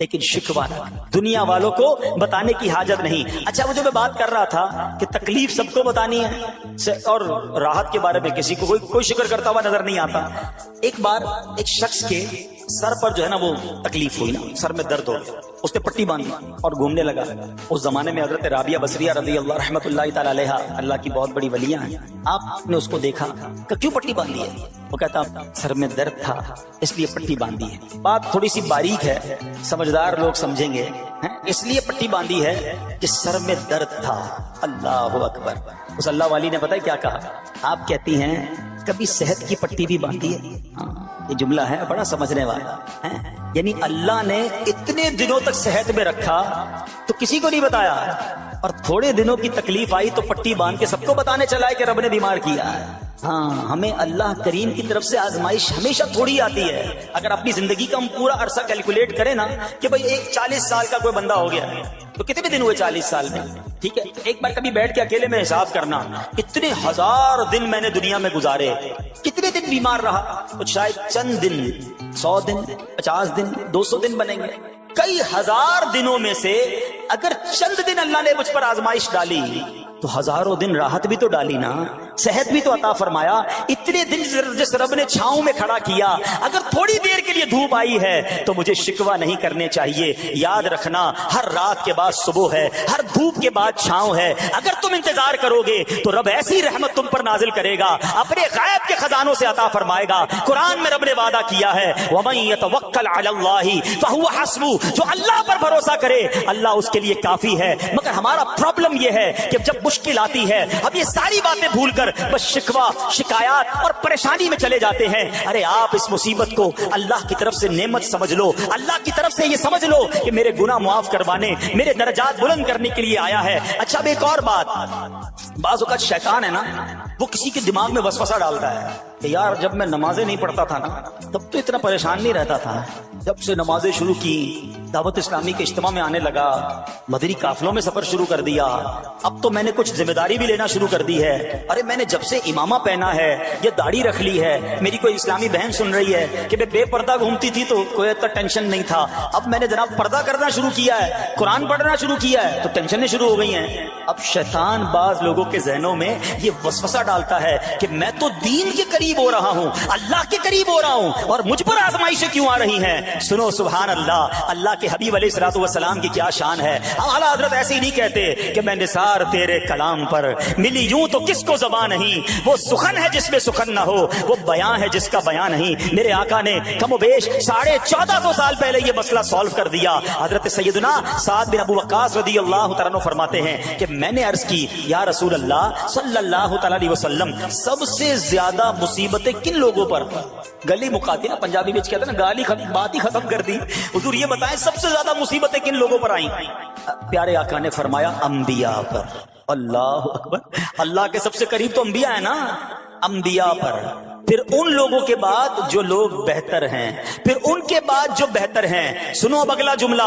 S1: لیکن شکوہ دنیا والوں کو بتانے کی حاجت نہیں. اچھا, وہ جو میں بات کر رہا تھا کہ تکلیف سب کو بتانی ہے اور راحت کے بارے میں کسی کو کوئی شکر کرتا ہوا نظر نہیں آتا. ایک بار ایک شخص کے سر پر جو ہے نا وہ تکلیف ہوئی نا, سر میں درد ہو, اس نے پٹی باندھی اور گھومنے لگا. اس زمانے میں حضرت رابعہ بصریہ رضی اللہ رحمت اللہ تعالی علیہ, اللہ کی بہت بڑی ولیاں ہیں, آپ نے اس کو دیکھا کہ کیوں پٹی باندھی ہے؟ وہ کہتا سر میں درد تھا اس لیے پٹی باندھی ہے. بات تھوڑی سی باریک ہے, سمجھدار لوگ سمجھیں گے. اس لیے پٹی باندھی ہے کہ سر میں درد تھا. اللہ اکبر. اس اللہ والی نے پتہ ہے کیا کہا؟ آپ کہتی ہیں کبھی صحت کی پٹی بھی باندھی ہے. یہ جملہ ہے بڑا سمجھنے والا ہے. یعنی اللہ نے اتنے دنوں تک صحت میں رکھا تو کسی کو نہیں بتایا, اور تھوڑے دنوں کی تکلیف آئی تو پٹی باندھ کے سب کو بتانے چلا ہے کہ رب نے بیمار کیا ہے. ہاں, ہمیں اللہ کریم کی طرف سے آزمائش ہمیشہ تھوڑی آتی ہے. اگر اپنی زندگی کا ہم پورا عرصہ کیلکولیٹ کریں نا کہ بھئی ایک 40 سال کا کوئی بندہ ہو گیا تو کتنے دن ہوئے 40 سال میں؟ ٹھیک ہے, ایک بار کبھی بیٹھ کے اکیلے میں حساب کرنا کتنے ہزار دن میں نے دنیا میں گزارے, کتنے دن بیمار رہا, تو شاید چند دن, 100 دن, 50 دن, 200 دن بنیں گے. کئی ہزار دنوں میں سے اگر چند دن اللہ نے مجھ پر آزمائش ڈالی تو ہزاروں دن راحت بھی تو ڈالی نا, صحت بھی تو عطا فرمایا. اتنے دن جس رب نے چھاؤں میں کھڑا کیا, اگر تھوڑی دیر کے لیے دھوپ آئی ہے تو مجھے شکوہ نہیں کرنے چاہیے. یاد رکھنا, ہر رات کے بعد صبح ہے, ہر دھوپ کے بعد چھاؤں ہے. اگر تم انتظار کرو گے تو رب ایسی رحمت تم پر نازل کرے گا, اپنے غیب کے خزانوں سے عطا فرمائے گا. قرآن میں رب نے وعدہ کیا ہے, وَمَن يَتَوَكَّلْ عَلَى اللَّهِ فَهُوَ حَسْبُهُ, جو اللہ پر بھروسہ کرے اللہ اس کے لیے کافی ہے. مگر ہمارا پرابلم یہ ہے کہ جب مشکل آتی ہے اب یہ ساری باتیں بھول کر بس شکوہ, شکایات اور پریشانی میں چلے جاتے ہیں. ارے آپ اس مصیبت کو اللہ کی طرف سے نعمت سمجھ لو, اللہ کی طرف سے یہ سمجھ لو کہ میرے گناہ معاف کروانے, میرے درجات بلند کرنے کے لیے آیا ہے. اچھا, اب ایک اور بات, بعض اوقات شیطان ہے نا وہ کسی کے دماغ میں وسوسہ ڈالتا ہے کہ یار جب میں نمازیں نہیں پڑھتا تھا نا تب تو اتنا پریشان نہیں رہتا تھا، جب سے نمازیں شروع کی، دعوت اسلامی کے اجتماع میں آنے لگا، مدنی قافلوں میں سفر شروع کر دیا، اب تو میں نے کچھ ذمہ داری بھی لینا شروع کر دی ہے، ارے میں نے جب سے امامہ پہنا ہے، یہ داڑھی رکھ لی ہے، میری کوئی اسلامی بہن سن رہی ہے کہ میں بے پردہ گھومتی تھی تو کوئی اتنا ٹینشن نہیں تھا، اب میں نے جناب پردہ کرنا شروع کیا ہے، قرآن پڑھنا شروع کیا ہے تو ٹینشنیں شروع ہو گئی ہیں۔ اب شیطان بعض لوگوں کے ذہنوں میں یہ وسوسہ ڈالتا ہے کہ میں تو دین کے قریب ہو رہا ہوں، اللہ کے قریب ہو رہا ہوں، اور مجھ پر آزمائشیں کیوں آ رہی ہیں؟ سنو سبحان اللہ، اللہ کے حبیب علیہ الصلوۃ والسلام کی کیا شان ہے۔ اعلیٰ حضرت ایسے ہی نہیں کہتے کہ میں نثار تیرے کلام پر ملی یوں تو کس کو زبان نہیں، وہ سخن ہے جس میں سخن نہ ہو، وہ بیان ہے جس کا بیان نہیں۔ میرے آقا نے کم و بیش 1450 سال پہلے یہ مسئلہ سالو کر دیا۔ حضرت سیدنا سعد بن ابو وقاص رضی اللہ تعالیٰ عنہ فرماتے ہیں کہ میں نے عرض کی یا رسول اللہ صلی اللہ تعالیٰ علیہ وسلم، سب سے زیادہ مصیبتیں کن لوگوں پر؟ گلی مکاتی نا، پنجابی میں کہتے ہیں نا گالی بات ہی ختم کر دی۔ حضور یہ بتائیں سب سے زیادہ مصیبتیں کن لوگوں پر آئیں؟ پیارے آقا نے فرمایا انبیاء پر۔ اللہ اکبر، اللہ کے سب سے قریب تو انبیاء ہے نا، انبیاء پر، پھر ان لوگوں کے بعد جو لوگ بہتر ہیں، پھر ان کے بعد جو بہتر ہیں۔ سنو اب اگلا جملہ،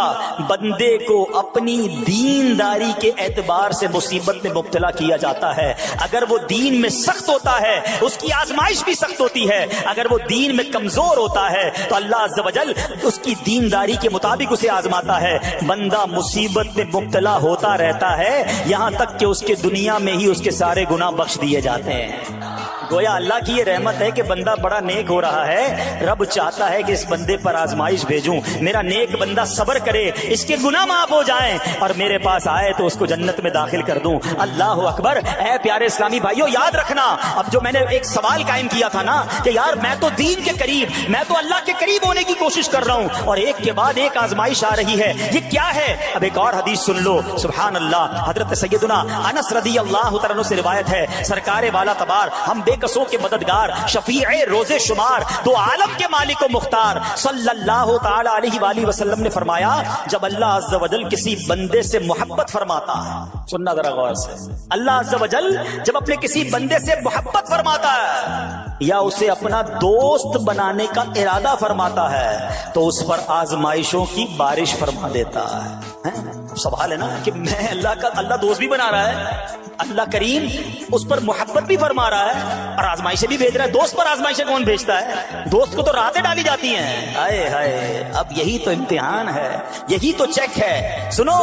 S1: بندے کو اپنی دینداری کے اعتبار سے مصیبت میں مبتلا کیا جاتا ہے۔ اگر وہ دین میں سخت ہوتا ہے اس کی آزمائش بھی سخت ہوتی ہے، اگر وہ دین میں کمزور ہوتا ہے تو اللہ عز و جل اس کی دینداری کے مطابق اسے آزماتا ہے۔ بندہ مصیبت میں مبتلا ہوتا رہتا ہے یہاں تک کہ اس کے دنیا میں ہی اس کے سارے گناہ بخش دیے جاتے ہیں۔ گویا اللہ کی یہ رحمت ہے کہ بندہ بڑا نیک ہو رہا ہے، رب چاہتا ہے کہ اس بندے پر آزمائش بھیجوں، میرا نیک بندہ صبر کرے، اس کے گناہ معاف ہو جائیں اور میرے پاس آئے تو اس کو جنت میں داخل کر دوں۔ اللہ اکبر۔ اے پیارے اسلامی بھائیو، یاد رکھنا، اب جو میں نے ایک سوال قائم کیا تھا نا کہ یار میں تو دین کے قریب، میں تو اللہ کے قریب ہونے کی کوشش کر رہا ہوں اور ایک کے بعد ایک آزمائش آ رہی ہے، یہ کیا ہے؟ اب ایک اور حدیث سن لو، سبحان اللہ۔ حضرت سیدنا انس رضی اللہ تعالیٰ عنہ سے روایت ہے، سرکار والا تبار، ہم بے قصوں کے مددگار، شفیع روز شمار، دو عالم کے مالک و مختار صلی اللہ تعالی علیہ وآلہ وسلم نے فرمایا، جب اللہ عز و جل کسی بندے سے محبت فرماتا ہے، سننا ذرا غور سے، اللہ عز و جل جب اپنے کسی بندے سے محبت فرماتا ہے یا اسے اپنا دوست بنانے کا ارادہ فرماتا ہے تو اس پر آزمائشوں کی بارش فرما دیتا ہے۔ سوال ہے نا کہ میں اللہ دوست بھی بنا رہا ہے، اللہ کریم اس پر محبت بھی فرما رہا ہے اور آزمائشیں بھی بھیج رہا ہے۔ دوست پر آزمائشیں کون بھیجتا ہے؟ دوست کو تو راحتیں ڈالی جاتی ہیں۔ ہائے ہائے، اب یہی تو امتحان ہے، یہی تو چیک ہے۔ سنو،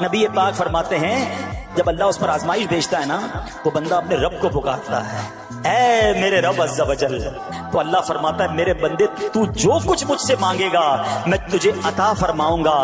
S1: نبی پاک فرماتے ہیں جب اللہ اس پر آزمائش بھیجتا ہے نا تو بندہ اپنے رب کو پکارتا ہے، اے میرے رب عز و جل، تو اللہ فرماتا ہے میرے بندے تو جو کچھ مجھ سے مانگے گا میں تجھے عطا فرماؤں گا،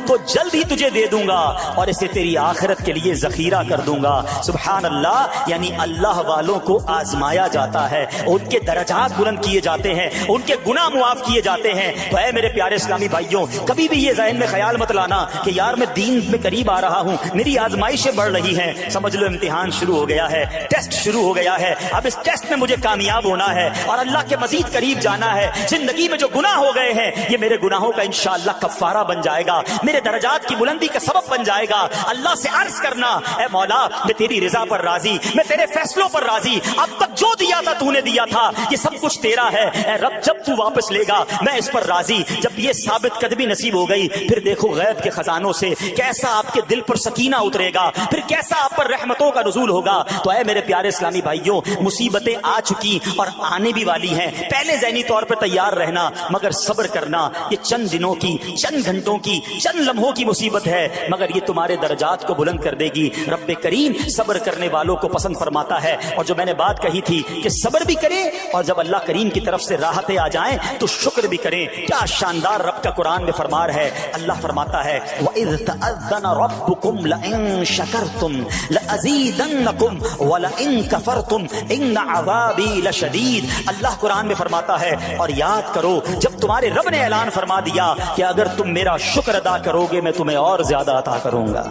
S1: تو جلد ہی تجھے دے دوں گا اور اسے تیری آخرت کے لیے ذخیرہ کر دوں گا۔ سبحان اللہ، یعنی اللہ والوں کو آزمایا جاتا ہے، ان کے درجات بلند کیے جاتے ہیں، ان کے گناہ معاف کیے جاتے ہیں۔ تو اے میرے پیارے اسلامی بھائیوں، کبھی بھی یہ ذہن میں خیال مت لانا کہ یار میں دین میں قریب آ رہا ہوں، میری آزمائشیں بڑھ رہی ہیں، سمجھ لو امتحان شروع ہو گیا ہے، ٹیسٹ شروع ہو گیا ہے، اب اس ٹیسٹ میں مجھے کامیاب ہونا ہے اور اللہ کے مزید قریب جانا ہے۔ زندگی میں جو گناہ ہو گئے ہیں یہ میرے گناہوں کا انشاءاللہ کفارہ بن جائے گا، میرے درجات کی بلندی کا سبب بن جائے گا۔ اللہ سے عرض کرنا، اے مولا میں تیری رضا پر راضی، میں تیرے فیصلوں پر راضی، اب تک جو دیا تھا تو نے دیا تھا، یہ سب کچھ تیرا ہے، اے رب جب تو واپس لے گا میں اس پر راضی۔ جب یہ ثابت قدمی نصیب ہو گئی پھر دیکھو غیب کے خزانوں سے کیسا آپ کے دل پر سکینہ اترے گا، پھر کیسا آپ پر رحمتوں کا نزول ہوگا۔ تو اے میرے پیارے اسلامی بھائیوں، مصیبتیں آ چکی اور آنے بھی والی ہیں، پہلے ذہنی طور پر تیار رہنا مگر صبر کرنا۔ یہ چند دنوں کی، چند گھنٹوں کی، چند لمحوں کی مصیبت ہے مگر یہ تمہارے درجات کو بلند کر دے گی۔ رب کریم صبر کرنے والوں کو پسند فرماتا ہے، اور جو میں نے بات کہی تھی کہ صبر بھی کریں اور جب اللہ کریم کی طرف سے راحتیں آ جائیں تو شکر بھی کریں۔ کیا شاندار رب کا قرآن میں فرمان ہے، اللہ فرماتا ہے وَإِذْ تَأَذَّنَ رَبُّكُمْ لَئِن شَكَرْتُمْ لَأَزِيدَنَّكُمْ وَلَئِن كَفَرْتُمْ إِنَّ عَذَابِي لَشَدِيدٌ۔ اللہ قرآن میں فرماتا ہے اور یاد کرو جب تمہارے رب نے اعلان فرما دیا کہ اگر تم میرا شکر ادا کرو گے میں تمہیں اور زیادہ عطا کروں گا۔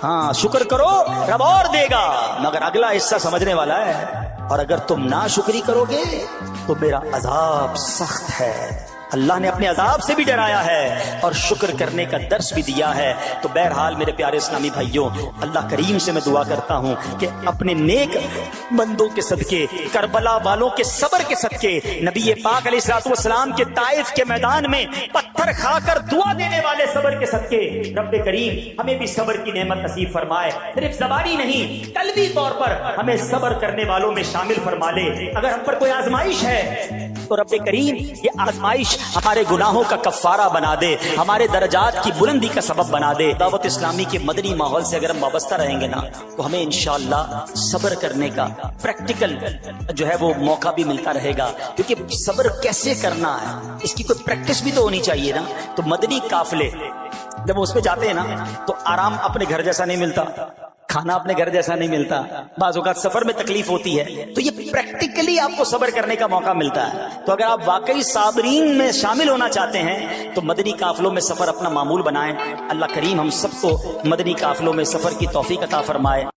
S1: ہاں شکر کرو رب اور دے گا، مگر اگلا حصہ سمجھنے والا ہے، اور اگر تم ناشکری کرو گے تو میرا عذاب سخت ہے۔ اللہ نے اپنے عذاب سے بھی ڈرایا ہے اور شکر کرنے کا درس بھی دیا ہے۔ تو بہرحال میرے پیارے اسلامی بھائیوں، اللہ کریم سے میں دعا کرتا ہوں کہ اپنے نیک بندوں کے صدقے، کربلا والوں کے صبر کے صدقے، نبی پاک علیہ الصلوۃ والسلام کے طائف کے میدان میں پتھر کھا کر دعا دینے والے صبر کے صدقے رب کریم ہمیں بھی صبر کی نعمت نصیب فرمائے۔ صرف زبانی نہیں، قلبی طور پر ہمیں صبر کرنے والوں میں شامل فرما لے۔ اگر ہم پر کوئی آزمائش ہے تو رب کریم یہ آزمائش ہمارے گناہوں کا کفارہ بنا دے، ہمارے درجات کی بلندی کا سبب بنا دے۔ دعوت اسلامی کے مدنی ماحول سے اگر ہم وابستہ رہیں گے نا تو ہمیں انشاءاللہ صبر کرنے کا پریکٹیکل جو ہے وہ موقع بھی ملتا رہے گا، کیونکہ صبر کیسے کرنا ہے اس کی کوئی پریکٹس بھی تو ہونی چاہیے نا۔ تو مدنی قافلے جب اس پہ جاتے ہیں نا تو آرام اپنے گھر جیسا نہیں ملتا، کھانا اپنے گھر جیسا نہیں ملتا، بعض اوقات سفر میں تکلیف ہوتی ہے، تو یہ پریکٹیکلی آپ کو صبر کرنے کا موقع ملتا ہے۔ تو اگر آپ واقعی صابرین میں شامل ہونا چاہتے ہیں تو مدنی قافلوں میں سفر اپنا معمول بنائیں۔ اللہ کریم ہم سب کو مدنی قافلوں میں سفر کی توفیق عطا فرمائے۔